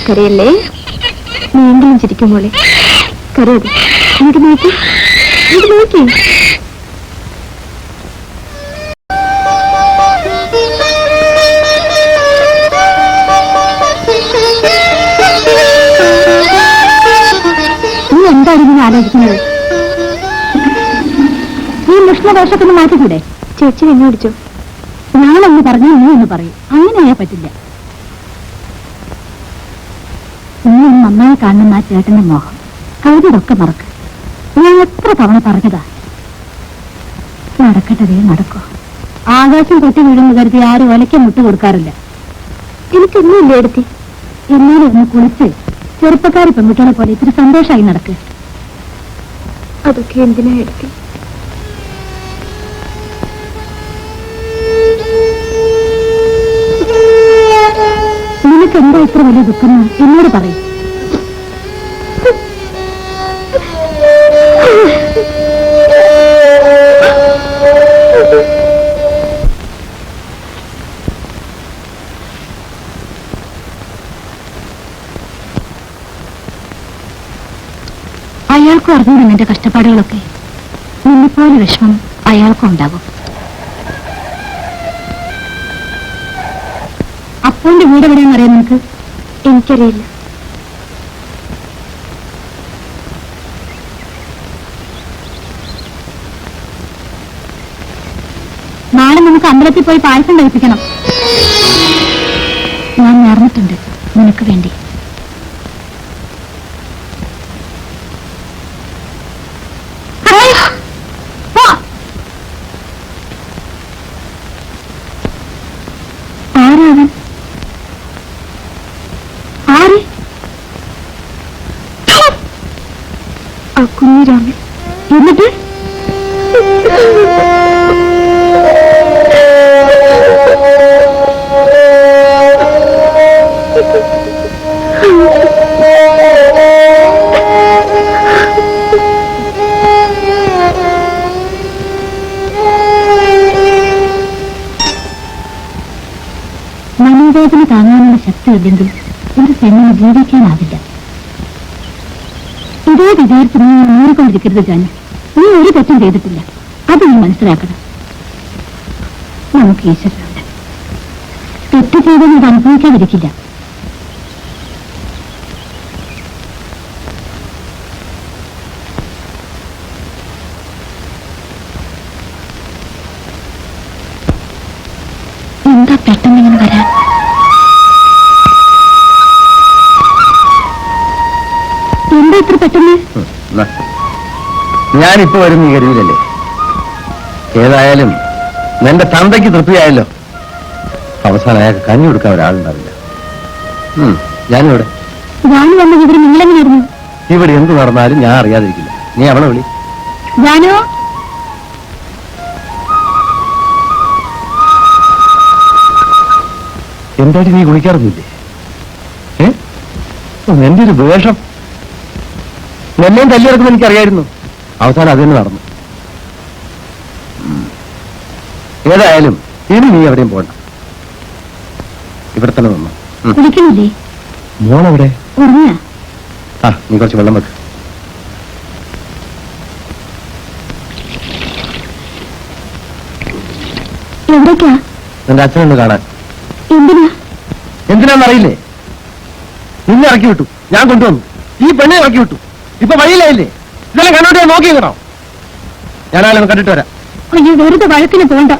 കരയല്ലേ. നീണ്ടെങ്കിലും ചിരിക്കും മോളെ. കരയതെ. എനിക്ക് നോക്കി, എനിക്ക് നോക്കി. നീ എന്താണ് ഇതിനെ ആലോചിക്കുന്നത്? ഈ മുഷ്ണദോഷത്തിന് മാറ്റിക്കൂടെ? ചേച്ചി എന്നെ ഓടിച്ചോ. ഞാനൊന്ന് പറഞ്ഞു, നീ ഒന്ന് പറയും. അങ്ങനെയാ പറ്റില്ല. നീ നന്നായി കാണുന്ന ആ ചേട്ടന്റെ മോഹം കവിതയൊക്കെ മറക്ക്. ഞാൻ എത്ര തവണ പറഞ്ഞതാ. നടക്കട്ടതേ നടക്കോ. ആകാശം പൊട്ടി വീഴുന്ന കരുതി ആരും ഒലയ്ക്ക് മുട്ട് കൊടുക്കാറില്ല. എനിക്കൊന്നുമില്ല എടുത്തി. എന്നാലും ഒന്ന് കുളിച്ച് ചെറുപ്പക്കാരി പെൺകുട്ടികളെ പോലെ ഇത്തിരി സന്തോഷമായി നടക്ക്. അതൊക്കെ എന്തിനാ എടുത്തി? നിനക്ക് എന്താ ഇത്ര വലിയ ദുഃഖം എന്നോട് പറയും. അയാൾക്കും അറിഞ്ഞു നിന്റെ കഷ്ടപ്പാടുകളൊക്കെ. നിന്നെപ്പോലെ വിഷമം അയാൾക്കും ഉണ്ടാകും. അപ്പോന്റെ വീട് എവിടെയാണെന്ന് അറിയാം നിനക്ക്? എനിക്കറിയില്ല. നാളെ നമുക്ക് അമ്പലത്തിൽ പോയി പായസം കഴിപ്പിക്കണം. ഞാൻ നേർന്നിട്ടുണ്ട് നിനക്ക് വേണ്ടി. ആരാവൻ? ആര്? ആ കുഞ്ഞിരാമൻ. എന്നിട്ട് മനോവേദന താങ്ങാനുള്ള ശക്തി ഇല്ലെങ്കിൽ ഒരു പെണ്ണിന് ജീവിക്കാനാവില്ല. ഇതേ വിചാരിച്ച് നീ മൂറിക്കൊണ്ടിരിക്കരുത് ജാനു. നീ ഒരു തെറ്റും ചെയ്തിട്ടില്ല. അത് നീ മനസ്സിലാക്കണം. നമുക്ക് ഈശ്വരനുണ്ട്. തെറ്റ് ചെയ്തൊന്നും ഇത് അനുഭവിക്കാതിരിക്കില്ല. എന്താ പെട്ടെന്ന് ഇങ്ങനെ വരാൻ? എന്താ ഇത്ര പെട്ടെന്ന്? ഞാനിപ്പോ വരും നീ കരുതിയില്ലല്ലേ? ഏതായാലും നിന്റെ തന്തയ്ക്ക് തൃപ്തിയായല്ലോ. അവസാനം അയാൾക്ക് കഞ്ഞി കൊടുക്കാൻ ഒരാളുണ്ടാവില്ല. ഞാനിവിടെ ജാനു വന്ന വിവരം നിങ്ങളെങ്ങനെയായിരുന്നു? ഇവിടെ എന്ത് നടന്നാലും ഞാൻ അറിയാതിരിക്കില്ല. നീ അവളെ വിളി. ജാനു, എന്തായിട്ട് നീ കുളിക്കാറൊന്നുമില്ലേ? എന്റെ ഒരു വേഷം എന്നെയും തല്ലിയെടുക്കുമ്പോൾ എനിക്കറിയായിരുന്നു. അവസാനം അത് തന്നെ നടന്നു. ഏതായാലും ഇനി നീ എവിടെയും പോകണ്ട. ഇവിടെ തന്നെ നിന്നു. കുളിക്കണില്ലേ? മോളെവിടെ? ഉറങ്ങിയ? ആ, നീ കുറച്ച് വെള്ളം വെക്ക്. എവിടേക്കാ? എന്റെ അച്ഛനൊന്ന് കാണാൻ. എന്തിനാ? എന്തിനാന്നറിയില്ലേ? നിന്നെ ഇറക്കി വിട്ടു, ഞാൻ കൊണ്ടുവന്നു. ഈ പെണ്ണെ ഇറക്കി വിട്ടു. ഇപ്പൊ വഴിയിലായില്ലേ? ഇതെല്ലാം കണ്ടോട്ട് ഞാൻ നോക്കിയോ? ഞാനായാലും കണ്ടിട്ട് വരാം. അയ്യോ, വെറുതെ വഴക്കിന് പോണ്ട.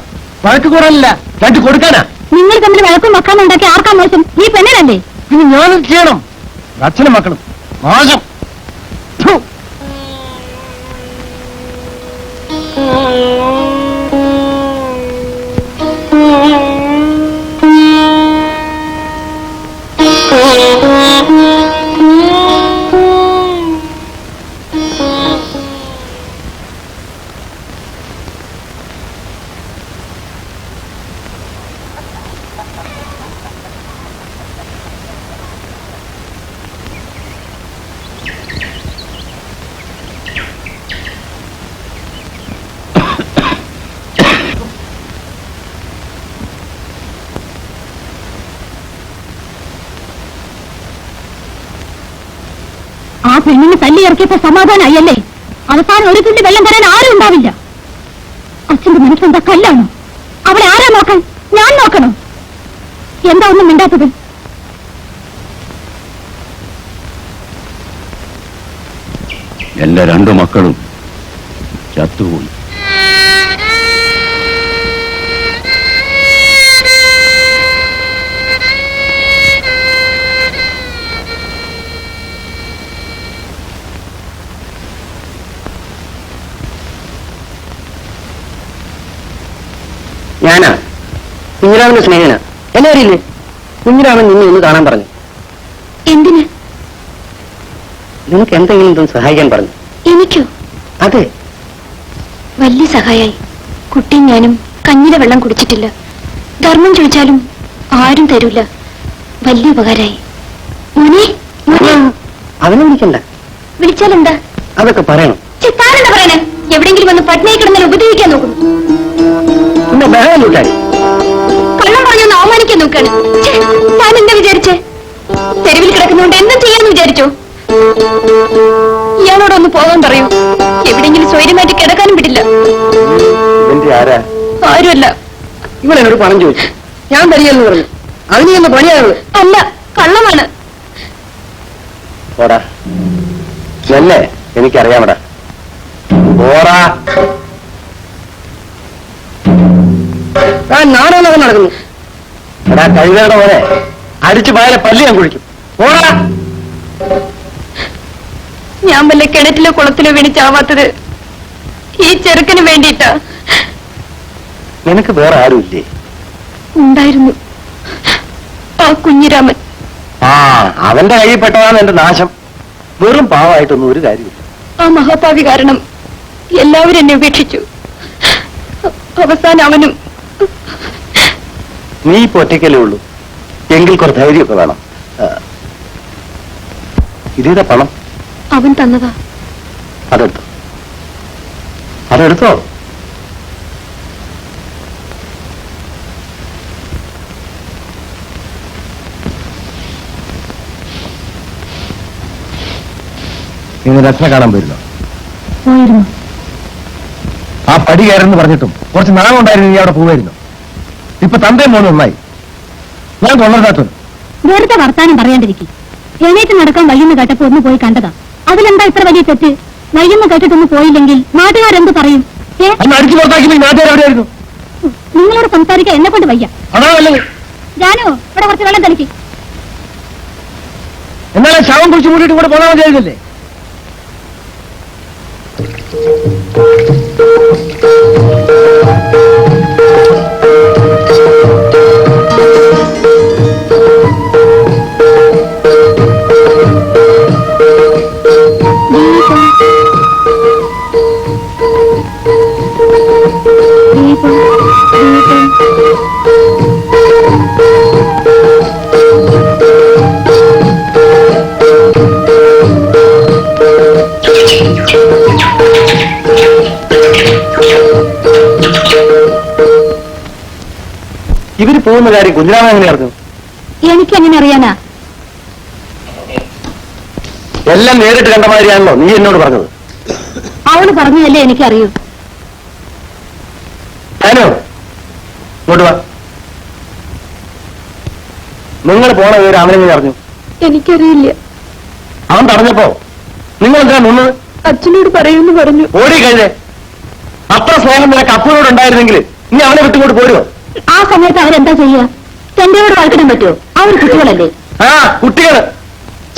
വഴക്ക് കൂടാനില്ല, രണ്ട് കൊടുക്കാനാ. നിങ്ങൾ തമ്മിൽ വഴക്കും മക്കാനും ഉണ്ടാക്കി ആർക്കാ മോശം? ഈ പെണ്ണിനല്ലേ? ഇനി ഞാനും ചെയ്യണം. അച്ഛനും മക്കളും മോശം. പെണ്ണിന് തല്ലി ഇറക്കിയപ്പോ സമാധാനമായല്ലേ? അവസാനം ഒരു തുള്ളി വെള്ളം തരാൻ ആരും ഉണ്ടാവില്ല. അച്ഛന്റെ മനസ്സെന്താ കല്ലാണോ? അവളെ ആരാ നോക്കാൻ? ഞാൻ നോക്കണോ? എന്താ ഒന്നും മിണ്ടാത്തത്? എന്റെ രണ്ടു മക്കളും ചത്തുപോയി. ഞാനാ കുഞ്ഞിരാമന്റെ സ്നേഹന. എന്നെ അറിയില്ലേ? കുഞ്ഞിരാമൻ നിന്നെ ഒന്ന് കാണാൻ പറഞ്ഞു. എന്തിന്? നിനക്ക് എന്തെങ്കിലും സഹായിക്കാൻ പറഞ്ഞു. എനിക്കോ? അതെ, വലിയ സഹായായി. കുട്ടിയും ഞാനും കഞ്ഞിലെ വെള്ളം കുടിച്ചിട്ടില്ല. ധർമ്മം ചോദിച്ചാലും ആരും തരൂല. വലിയ ഉപകാരായി. മോനെ, മോനെ. അവനെ വിളിക്കണ്ട. വിളിച്ചാലെന്താ? അതൊക്കെ പറയണം. ചിത്താനെന്താ പറയണേ? എവിടെയെങ്കിലും വന്ന് പട്ടിണി കിടന്നാൽ ഉപദ്രവിക്കാൻ നോക്കുന്നു. പിന്നെ ബഹളം കൂട്ടാടി. കള്ളം പറഞ്ഞൊന്ന് അവമാനിക്കാൻ നോക്കാണ്. ഞാൻ എന്താ വിചാരിച്ചേ? തെരുവിൽ കിടക്കുന്നോണ്ട് എന്തും ചെയ്യാന്ന് വിചാരിച്ചോ? ഇയാളോടൊന്ന് പോകാൻ പറയൂ. എവിടെയെങ്കിലും സ്വൈര്യമായിട്ട് കിടക്കാനും വിടില്ല. ഇവന്റെ ആരാ? ആരുമല്ല. ഇവളെന്നോട് പണം ചോദിച്ചു, ഞാൻ തരികയെന്ന് പറഞ്ഞു. അതിന് ഒന്ന് പണിയാണ്. അല്ല, കള്ളമാണ്. ഓടാ എന്നല്ലേ എനിക്കറിയാമടാ. ഓടാ. നാണോന്നൊക്കെ നടക്കുന്നു. എടാ കഴിവേണ്ട പോലെ അടിച്ചു പായലെ പല്ലി ഞാൻ കുഴിക്കും. ഓടാ. ഞാൻ വല്ല കിണറ്റിലോ കുളത്തിലോ വീണ് ചാവാത്തത് ഈ ചെറുക്കന് വേണ്ടിയിട്ടാ. നിനക്ക് വേറെ ആരുമില്ലേ? ഉണ്ടായിരുന്നു, ആ കുഞ്ഞിരാമൻ. ആ, അവന്റെ കയ്യിൽ പെട്ടതാണ് എന്റെ നാശം. വെറും പാവമായിട്ടൊന്നും ഒരു കാര്യമില്ല. ആ മഹാപാവി കാരണം എല്ലാവരും എന്നെ ഉപേക്ഷിച്ചു. അവസാനം അവനും. നീ ഇപ്പൊ ഒറ്റയ്ക്കല്ലേ ഉള്ളൂ. എങ്കിൽ കുറച്ച് ധൈര്യമൊക്കെ വേണം. ഇതേതാ പണം? അവൻ തന്നതാ. അതെടുത്തോ, അതെടുത്തോ. ഇന്ന് രത്ന കാണാൻ പോയിരുന്നോ? പോയിരുന്നു. ആ പടി കയറെന്ന് പറഞ്ഞിട്ടും കുറച്ച് നാളം ഉണ്ടായിരുന്നു. നീ അവിടെ പോവായിരുന്നു. ഇപ്പൊ തന്തയും മോനും ഒന്നായി. ഞാൻ കൊള്ളരുതാത്തത്. വെറുതെ വർത്താനം പറയാണ്ടിരിക്കും. എണീറ്റ് നടക്കാൻ വയ്യെന്ന് കേട്ടപ്പോ ഒന്ന് പോയി കണ്ടതാ. അതിലെന്താ ഇത്ര വലിയ തെറ്റ്? വയ്യെന്ന് കേട്ടിട്ടൊന്ന് പോയില്ലെങ്കിൽ നാട്ടുകാരെന്ത് പറയും? അന്ന് അടിച്ചു പുറത്താക്കി നാട്ടുകാർ എവിടെയായിരുന്നു? നിങ്ങളോട് സംസാരിക്കാൻ എന്നെ കൊണ്ട് വയ്യ. അതാ നല്ലത്. ജാനു, ഇവിടെ കുറച്ച് വെള്ളം തനിക്ക്. എന്നാലും ശവം കുറിച്ച് കൂട്ടിയിട്ട് കൂടെ പോകാൻ മതിയായിരുന്നില്ലേ? ഇവര് പോകുന്ന കാര്യം കുഞ്ഞിരാമൻ എങ്ങനെ അറിഞ്ഞു? എനിക്കെങ്ങനെ അറിയാനാ? എല്ലാം നേരിട്ട് കണ്ട മാതിരിയാണല്ലോ നീ എന്നോട് പറഞ്ഞത്. അവള് പറഞ്ഞതല്ലേ എനിക്കറിയൂ. ഞാനോ ഇങ്ങോട്ട് വാ. നിങ്ങൾ പോണ വിവരം അവനെങ്ങനെ അറിഞ്ഞു? എനിക്കറിയില്ല. അവൻ പറഞ്ഞപ്പോ നിങ്ങൾ എന്തിനാ നിന്നത്? അച്ഛനോട് പറയൂന്ന് പറഞ്ഞു. ഓടി കഴിഞ്ഞേ. അത്ര സ്നേഹം നിനക്ക് അപ്പനോട് ഉണ്ടായിരുന്നെങ്കിൽ നീ അവനെ വിട്ടുകൊണ്ട് പോരുമോ? ആ സമയത്ത് അവരെന്താ ചെയ്യുക? എന്റെയോട് വഴക്കിടാൻ പറ്റുമോ? അവർ കുട്ടികളല്ലേ. ആ കുട്ടികള്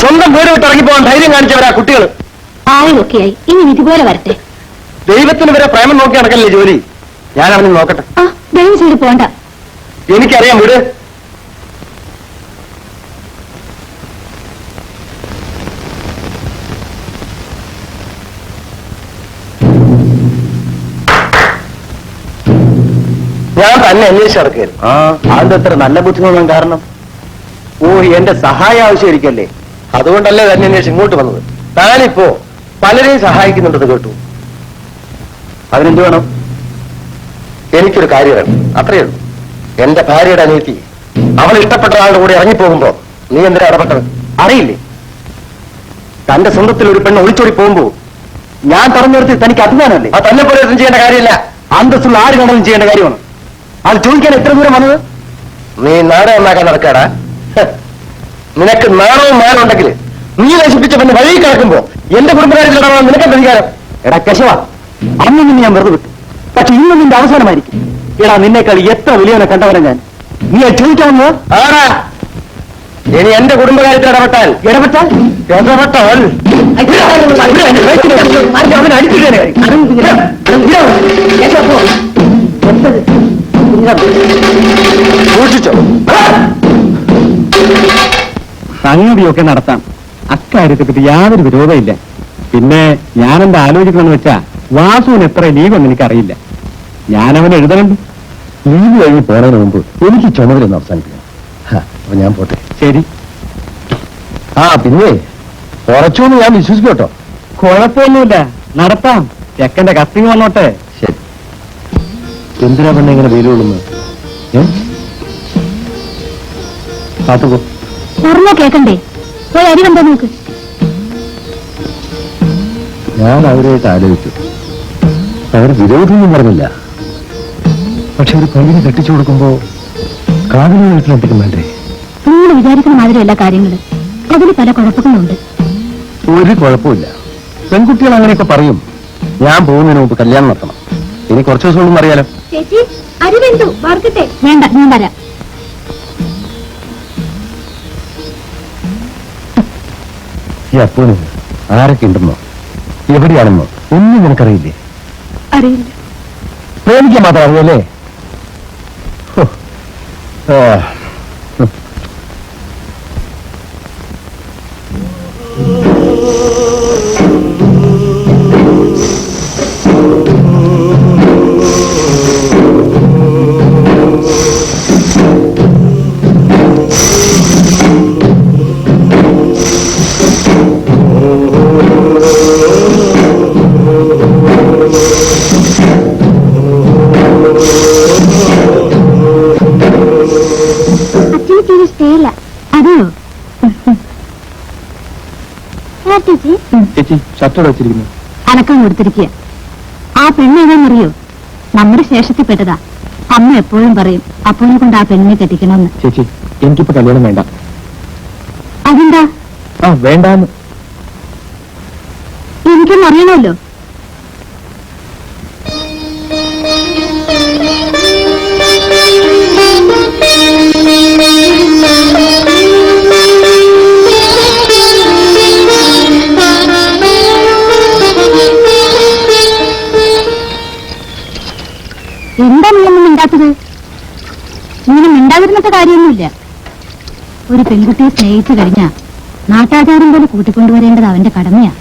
സ്വന്തം വീട് വിട്ട് ഇറങ്ങിപ്പോകാൻ ധൈര്യം കാണിച്ചവരാ കുട്ടികൾ. ആയൊക്കെയായി ഇനി ഇതുപോലെ വരട്ടെ. ദൈവത്തിന് വരെ പ്രേമം നോക്കി നടക്കല്ലേ ജോലി. ഞാൻ അവനെ നോക്കട്ടെ. ആ ദയവ് ചെയ്ത് പോണ്ട. എനിക്കറിയാം വീട്. ഞാൻ തന്നെ അന്വേഷിച്ച് നടക്കുകയായിരുന്നു. അതിന്റെ അത്ര നല്ല ബുദ്ധിമുട്ടും കാരണം. ഓ, എന്റെ സഹായം ആവശ്യമായിരിക്കല്ലേ. അതുകൊണ്ടല്ലേ തന്നെ അന്വേഷിച്ച് ഇങ്ങോട്ട് വന്നത്. താനിപ്പോ പലരെയും സഹായിക്കുന്നുണ്ടെന്ന് കേട്ടു. അതിനെന്ത് വേണം? എനിക്കൊരു കാര്യം വേണം, അത്രയേ ഉള്ളൂ. എന്റെ ഭാര്യയുടെ അനിയത്തി അവൾ ഇഷ്ടപ്പെട്ട ആളുടെ കൂടെ ഇറങ്ങിപ്പോകുമ്പോ നീ എന്തിനാ ഇടപെട്ടത്? അറിയില്ലേ? തന്റെ സ്വന്തത്തിൽ ഒരു പെണ്ണ് ഒളിച്ചോടി പോകുമ്പോ ഞാൻ പറഞ്ഞെടുത്ത് തനിക്ക് അഭിമാനമല്ലേ? അത് തന്നെ പോലെ ഒന്നും ചെയ്യേണ്ട കാര്യമില്ല. അന്തസ്സുള്ള ആര് കണ്ടാലും ചെയ്യേണ്ട കാര്യമാണ്. അത് ചോദിക്കാൻ എത്ര ദൂരം വന്നത്? നീ നാടകം ഉണ്ടാക്കാൻ നടക്കാടാ. നിനക്ക് നാണവും മാനുണ്ടെങ്കിൽ നീ നശിപ്പിച്ച പെണ്ണ് വഴി കിടക്കുമ്പോ എന്റെ കുടുംബകാര്യത്തിലിടണം നിനക്കെന്ത് അധികാരം? എടാ കശവ, അന്ന് നിന്നെ ഞാൻ വെറുതെ വിട്ടു. പക്ഷെ ഇന്ന് നിന്റെ അവസാനമായിരിക്കും. എടാ നിന്നേക്കാൾ എത്ര വലിയവനെ കണ്ടവനെ ഞാൻ. നീ അത് ചോദിക്കാമെന്ന് ആടാ. ഇനി എന്റെ കുടുംബകാര്യത്തിൽ ഇടപെട്ടാൽ അവൻ അടിച്ചിട്ടേ സൂക്ഷിച്ചോ. സംഗതിയൊക്കെ നടത്താം. അക്കാര്യത്തെ പറ്റി യാതൊരു വിരോധമില്ല. പിന്നെ ഞാനെന്താ ആലോചിക്കണമെന്ന് വെച്ചാ വാസുവിന് എത്ര ലീവെന്ന് എനിക്കറിയില്ല. ഞാനവനെ എഴുതണുണ്ട്. ലീവ് കഴിഞ്ഞ് പോണതിന് മുമ്പ് എനിക്ക് ചുമതലൊന്ന് അവസാനിപ്പിക്കണം. അപ്പൊ ഞാൻ പോട്ടെ. ശരി. പിന്നെ കുറച്ചൊന്നും ഞാൻ വിശ്വസിക്കും കേട്ടോ. കുഴപ്പമൊന്നുമില്ല, നടത്താം. ചെക്കന്റെ കത്തിങ് വന്നോട്ടെ. ശരി. എന്തിനാ പെണ്ണെ ഇങ്ങനെ വെയിൽ കൊള്ളുന്നത്? കാത്തുപോ. പറഞ്ഞാ കേക്കണ്ടേ? പോയി അരി കണ്ടോ നോക്ക്. ഞാൻ അവരായിട്ട് ആലോചിച്ചു. അവർ വിരോധമൊന്നും പറഞ്ഞില്ല. പക്ഷെ ഒരു പെണ്ണിനെ കെട്ടിച്ചു കൊടുക്കുമ്പോ കാതിന് വീട്ടിലെത്തിക്കും വേണ്ടേ? നിങ്ങൾ വിചാരിക്കുന്ന മാതിരിയല്ല കാര്യങ്ങള്. അതിന് പല കുഴപ്പങ്ങളുണ്ട്. ഒരു കുഴപ്പമില്ല. പെൺകുട്ടികൾ അങ്ങനെയൊക്കെ പറയും. ഞാൻ പോകുന്നതിന് മുമ്പ് കല്യാണം നടത്തണം. ഇനി കുറച്ച് ദിവസം കൊണ്ടൊന്നും അറിയാലോ. ചേച്ചി അരി വെന്തു വറുക്കട്ടെ? വേണ്ട, ഞാൻ വരാം. ഈ അപ്പൂന് ആരൊക്കെ ഉണ്ടെന്നോ എവിടെയാണെന്നോ ഒന്നും നിനക്കറിയില്ലേ? അറിയില്ല. പ്രേമിക്കാൻ മാത്രം അറിയല്ലേ? ചേച്ചി ഷർട്ടോടെ വെച്ചിരിക്കുന്നു. അനക്കം കൊടുത്തിരിക്കുക. ആ പെണ്ണ് ഏതാണെന്നറിയോ? നമ്മുടെ ശേഷത്തിൽപ്പെട്ടതാ. അമ്മ എപ്പോഴും പറയും അപ്പോനെ കൊണ്ട് ആ പെണ്ണിനെ കെട്ടിക്കണമെന്ന്. ചേച്ചി എനിക്കിപ്പോ കല്യാണം വേണ്ട. അതെന്താ? വേണ്ടാന്ന്. എനിക്കൊന്നും അറിയണമല്ലോ. എന്താ നീയൊന്നും മിണ്ടാത്തത്? ഇങ്ങനെ മിണ്ടാതിരുന്നത്തെ കാര്യമൊന്നുമില്ല. ഒരു പെൺകുട്ടിയെ സ്നേഹിച്ചു കഴിഞ്ഞാ നാട്ടാചാരം പോലെ കൂട്ടിക്കൊണ്ടുവരേണ്ടത് അവന്റെ കടമയാ.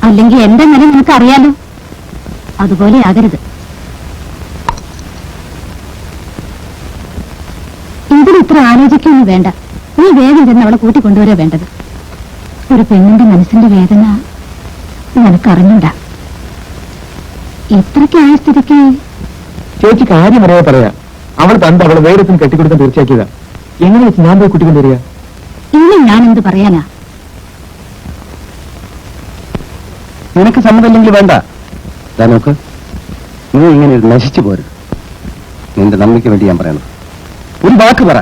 അല്ലെങ്കിൽ എന്റെ നില നിനക്ക് അറിയാലോ. അതുപോലെ ആകരുത്. ഇതിലിത്ര ആലോചിക്കൊന്നും വേണ്ട. നീ വേഗം ചെന്ന് അവളെ കൂട്ടിക്കൊണ്ടുവരാ വേണ്ടത്. ഒരു പെണ്ണിന്റെ മനസ്സിന്റെ വേദന നിനക്കറിഞ്ഞൂടാ. ഇത്രയ്ക്കായ സ്ഥിതിക്ക് ചേച്ചി കാര്യം അറിയാതെ പറയാ. അവൾ പണ്ട് അവളെ വേഗത്തിൽ കെട്ടിക്കൊടുക്കാൻ തീർച്ചയാക്കിയതാ. എങ്ങനെ വെച്ച് ഞാൻ പോയി കുട്ടിക്കൊണ്ടുവരിക? ഇനി ഞാൻ എന്ത് പറയാനാ? നിനക്ക് സമ്മതമില്ലെങ്കിൽ വേണ്ട. നോക്ക്, നീ ഇങ്ങനെ നശിച്ചു പോരുത്. നിന്റെ നന്മയ്ക്ക് വേണ്ടി ഞാൻ പറയണം. ഒരു വാക്ക് പറ.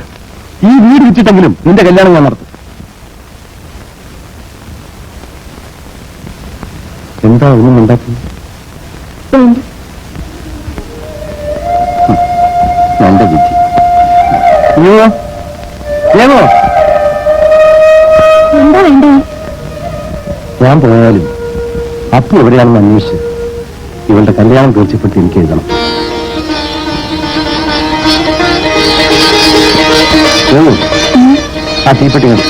ഈ വീട് വിറ്റിട്ടെങ്കിലും നിന്റെ കല്യാണം ഞാൻ നടത്തും. എന്താ ഒന്നും ഉണ്ടാക്കി? എന്റെ ബുദ്ധി. എന്താ വേണ്ടേ? ഞാൻ പോയാലും അപ്പു എവിടെയാണെന്ന് അന്വേഷിച്ച് ഇവളുടെ കല്യാണം തീർച്ചപ്പെടുത്തി എനിക്ക് എഴുതണം. ആ തീപ്പെട്ടി കണ്ടു.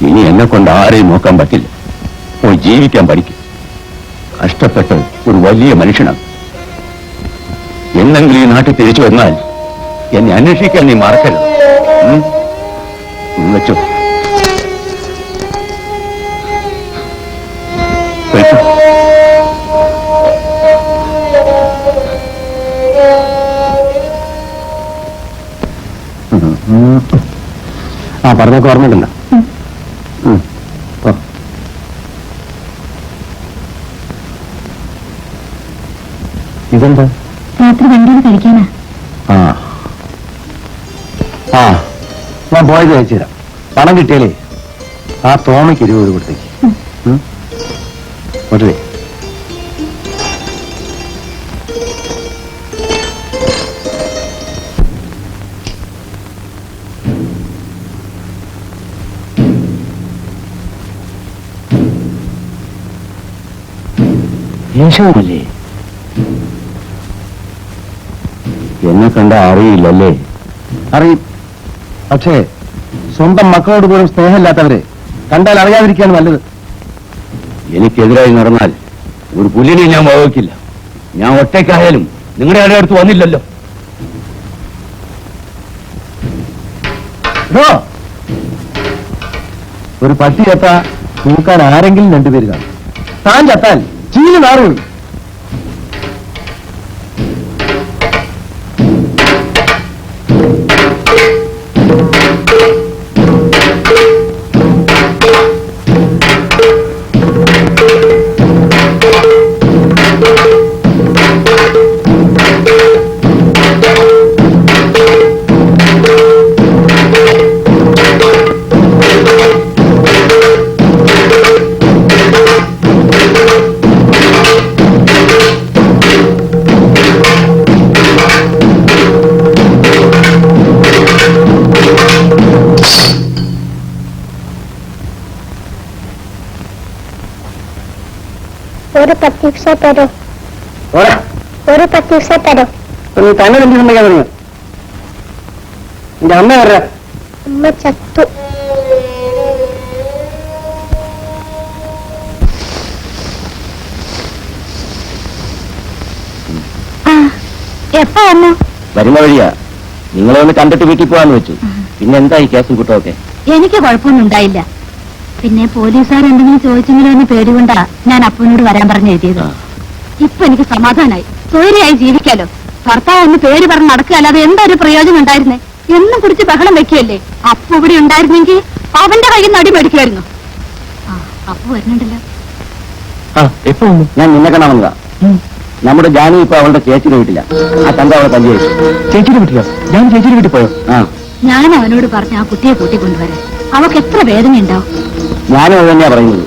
ഇനി എന്നെ കൊണ്ട് ആരെയും നോക്കാൻ പറ്റില്ല. പോയി ജീവിക്കാൻ പഠിക്കും. കഷ്ടപ്പെട്ട് ഒരു വലിയ മനുഷ്യനാണ്. എന്നെങ്കിലും ഈ നാട്ടിൽ തിരിച്ചു വന്നാൽ എന്നെ അന്വേഷിക്കാൻ നീ മറക്കരുത്. വെച്ചോ. ആ പറഞ്ഞൊക്കെ ഓർമ്മയുണ്ടല്ലോ. ഇതെന്താ? രാത്രി വണ്ടിയിൽ കഴിക്കാനാ. ആ ആ ഞാൻ പോയത് അയച്ചു തരാം. പണം കിട്ടിയാലേ ആ തോമയ്ക്ക് 20 രൂപ കൊടുത്തേക്ക്. ഒരേ യേശുവല്ലേ? എന്നെ കണ്ട അറിയില്ലല്ലേ? അറിയും. പക്ഷേ സ്വന്തം മക്കളോട് പോലും സ്നേഹമില്ലാത്തവരെ കണ്ടാൽ അറിയാതിരിക്കുകയാണ് നല്ലത്. എനിക്കെതിരായി നടന്നാൽ ഒരു പുലിനെ ഞാൻ വകവയ്ക്കില്ല. ഞാൻ ഒറ്റയ്ക്കായാലും നിങ്ങളുടെ ആരുടെ അടുത്ത് വന്നില്ലല്ലോ. ഒരു പട്ടി ചത്താ തൂക്കാൻ ആരെങ്കിലും രണ്ടുപേര് കാണും. താൻ ചത്താൽ ചീന് നാറുകയുള്ളൂ. ഒരു 10 പൈസ തരോ? ഒരു 10 പൈസ തരോ? തന്നെ എന്തിനുണ്ടെങ്കിൽ പറഞ്ഞു. എന്റെ അമ്മ വരാ. അമ്മ ചത്തു. എപ്പോ വന്നു? വരുന്ന വഴിയാ. നിങ്ങളെ ഒന്ന് കണ്ടിട്ട് വീട്ടിൽ പോകാന്ന് വെച്ചു. പിന്നെ എന്താ ഈ കേസും കുട്ടമൊക്കെ? എനിക്ക് കുഴപ്പമൊന്നും ഉണ്ടായില്ല. പിന്നെ പോലീസുകാർ എന്തെങ്കിലും ചോദിച്ചെങ്കിലും എന്ന് പേടികൊണ്ടാ ഞാൻ അപ്പനോട് വരാൻ പറഞ്ഞു എഴുതിയത്. ഇപ്പൊ എനിക്ക് സമാധാനായി. സ്വൈര്യമായി ജീവിക്കാലോ. ഭർത്താവ് ഒന്ന് പേര് പറഞ്ഞ് നടക്കുകയല്ലാതെ എന്തൊരു പ്രയോജനം ഉണ്ടായിരുന്നേ? എന്നും കുടിച്ച് ബഹളം വെക്കുകയല്ലേ? അപ്പു ഇവിടെ ഉണ്ടായിരുന്നെങ്കിൽ അവന്റെ കയ്യിൽ നിന്ന് അടി മേടിക്കുമായിരുന്നു. അപ്പു വരുന്നുണ്ടല്ലോ. എപ്പോ ഞാൻ നിന്നെ കാണാമെന്നതാ. നമ്മുടെ ജാനു ഇപ്പൊ അവളുടെ ചേച്ചിയുടെ വീട്ടില്ല. ആ തന്റെ അവളെ തല്ലി വെച്ചു. ചേച്ചിയുടെ വീട്ടിലോ? ഞാൻ ചേച്ചിയുടെ വീട്ടിൽ പോയോ? ഞാൻ അവനോട് പറഞ്ഞ ആ കുട്ടിയെ കൂട്ടിക്കൊണ്ടുവരാൻ. അവൾക്ക് എത്ര വേദന ഉണ്ടാവും. ഞാനും അത് തന്നെയാ പറയുന്നത്.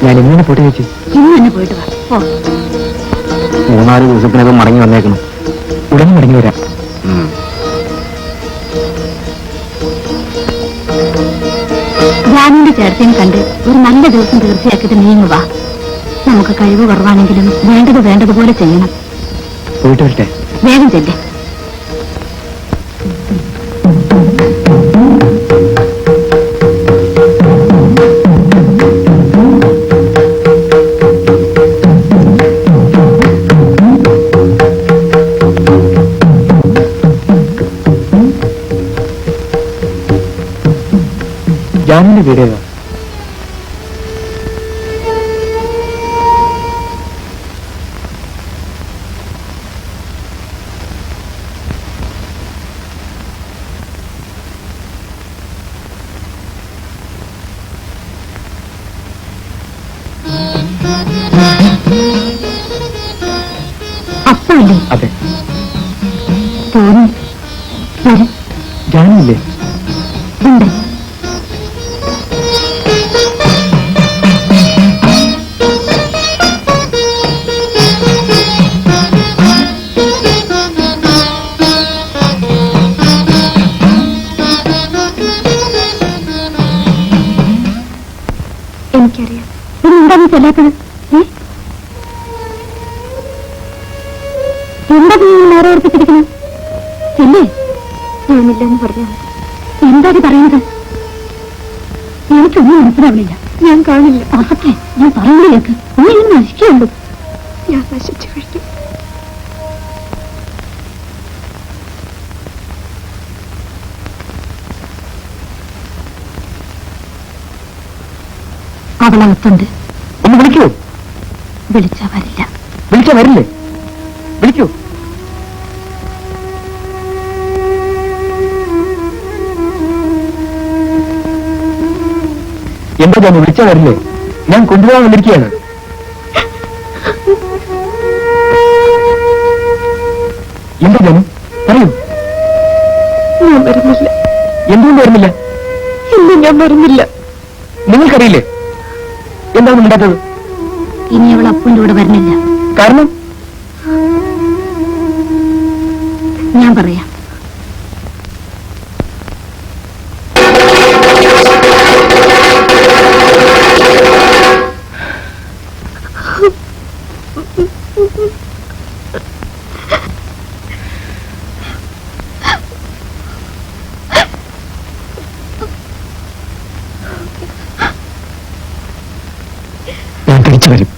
ഞാൻ ഇങ്ങനെ പോട്ടെ ചേച്ചി? ഇന്ന് തന്നെ പോയിട്ട് വാ. 3-4 ദിവസത്തിനകം മടങ്ങി വന്നേക്കണം. ഉടനെ മടങ്ങി വരാം. ജാനുവിന്റെ ചേർച്ചയും കണ്ട് ഒരു നല്ല ദിവസം തീർച്ചയാക്കിയിട്ട് നീങ്ങുക. നമുക്ക് കഴിവ് കുറവാണെങ്കിലും വേണ്ടതുപോലെ ചെയ്യണം. പോയിട്ട് വരട്ടെ? വേഗം ചെല്ലേ. ജാനുവിന്റെ വീട് ഏതാ? അപ്പല്ലേ? അതെ. തോന്നി. ജാനുവില്ലേ? ഉണ്ട്. എനിക്കറിയാം. ഇതെന്താണ് ചെല്ലാത്തത്? എന്താ നീ നേരെ ഓർപ്പിച്ചിരിക്കുന്നത്? ചെല്ലേ. ഞാനില്ലെന്ന് പറഞ്ഞാൽ എന്താ പറയുന്നത്? എനിക്കൊന്നും മനസ്സിലാവണില്ല. ഞാൻ കാണില്ല. അതൊക്കെ ഞാൻ പറയുന്നത് കേൾക്ക്. നീ ഇങ്ങനെ നശിക്കുള്ളൂ. ഞാൻ നശിച്ചു കഴിഞ്ഞു. അവളകത്തുണ്ട്. വിളിക്കൂ. വിളിച്ചാ വരില്ല. വിളിച്ചാ വരില്ലേ? വിളിക്കൂ. എന്താ ഞാൻ വിളിച്ചാ വരില്ലേ? ഞാൻ കൊണ്ടുപോകാൻ വന്നിരിക്കുകയാണ്. എന്താ ജാനു പറയൂ. ഞാൻ വരുന്നില്ല. എന്തുകൊണ്ട് വരുന്നില്ല? ഇല്ല, ഞാൻ വരുന്നില്ല. നിങ്ങൾക്കറിയില്ലേ എന്താണ് ഉണ്ടാത്തത്? ഇനി അവൾ അപ്പൻ്റെ കൂടെ വരുന്നില്ല. കാരണം ഞാൻ പറയാം. ഞാൻ തിരിച്ചു വരും.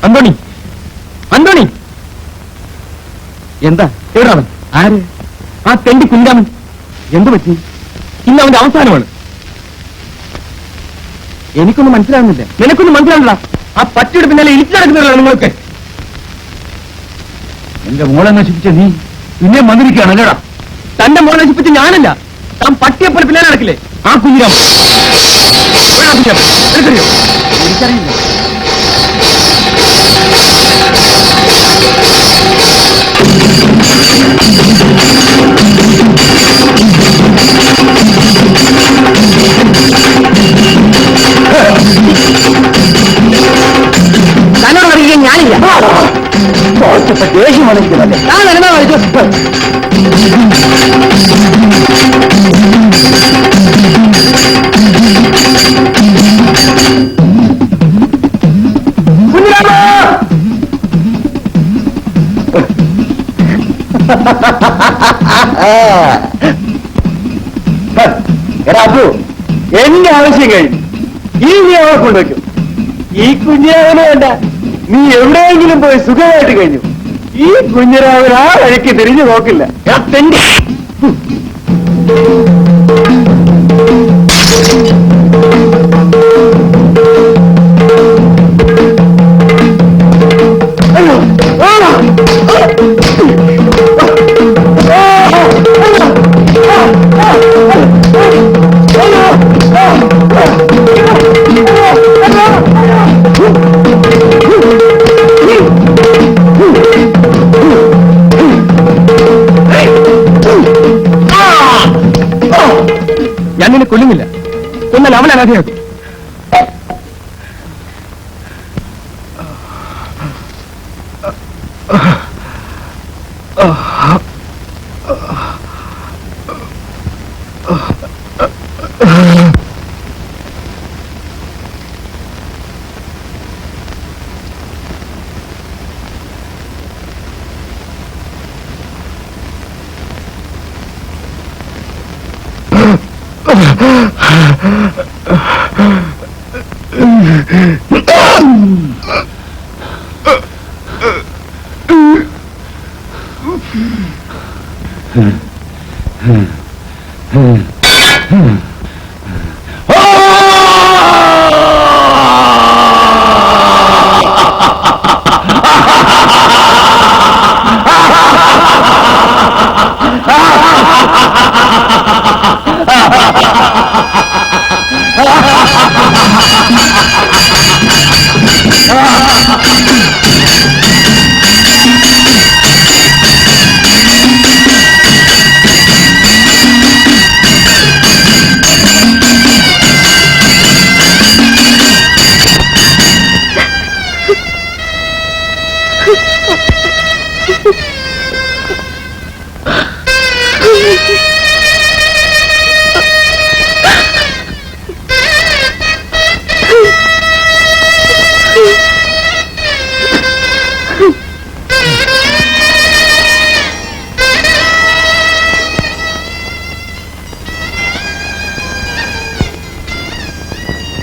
അന്തോണി, അന്തോണി, എന്താ എവിടാണ്? ആര്? ആ തെണ്ടി കുഞ്ഞാമൻ. എന്തു പറ്റി? ഇന്ന് അവന്റെ അവസാനമാണ്. എനിക്കൊന്നും മനസ്സിലാകുന്നില്ല. നിനക്കൊന്നും മനസ്സിലാവില്ല. ആ പട്ടിയുടെ പിന്നാലെ ഇരിച്ചു നടക്കുന്നവരാണ് നിങ്ങളൊക്കെ. എന്റെ മോളെ നശിപ്പിച്ച നീ പിന്നെ വന്നിരിക്കുകയാണ് അല്ലേടാ? തന്റെ മോളെ നശിപ്പിച്ച് ഞാനല്ല, താൻ പട്ടിയെപ്പോലെ പിന്നാലെ നടക്കില്ലേ ആ കുഞ്ഞിരാമൻ. എനിക്കറിയോ? എനിക്കറിയില്ല. തന്നോട് അറിയിക്കാൻ ഞാനില്ല. ദേഷ്യം വന്നിരിക്കുന്നല്ലേ? ഞാൻ എന്താ കളിച്ചു? എടാ അപ്പു, എന്റെ ആവശ്യം കഴിഞ്ഞു. ഈ നീ അവളെ കൊണ്ടുവയ്ക്കും. ഈ കുഞ്ഞിരാവിനെ വേണ്ട, നീ എവിടെയെങ്കിലും പോയി സുഖമായിട്ട് കഴിഞ്ഞു. ഈ കുഞ്ഞിരാവിന് ആ വഴിക്ക് തിരിഞ്ഞു നോക്കില്ല. ഞാൻ നിന്നെ കൊല്ലുന്നില്ല. കൊന്നാൽ അവൻ അനാഥയാക്കും.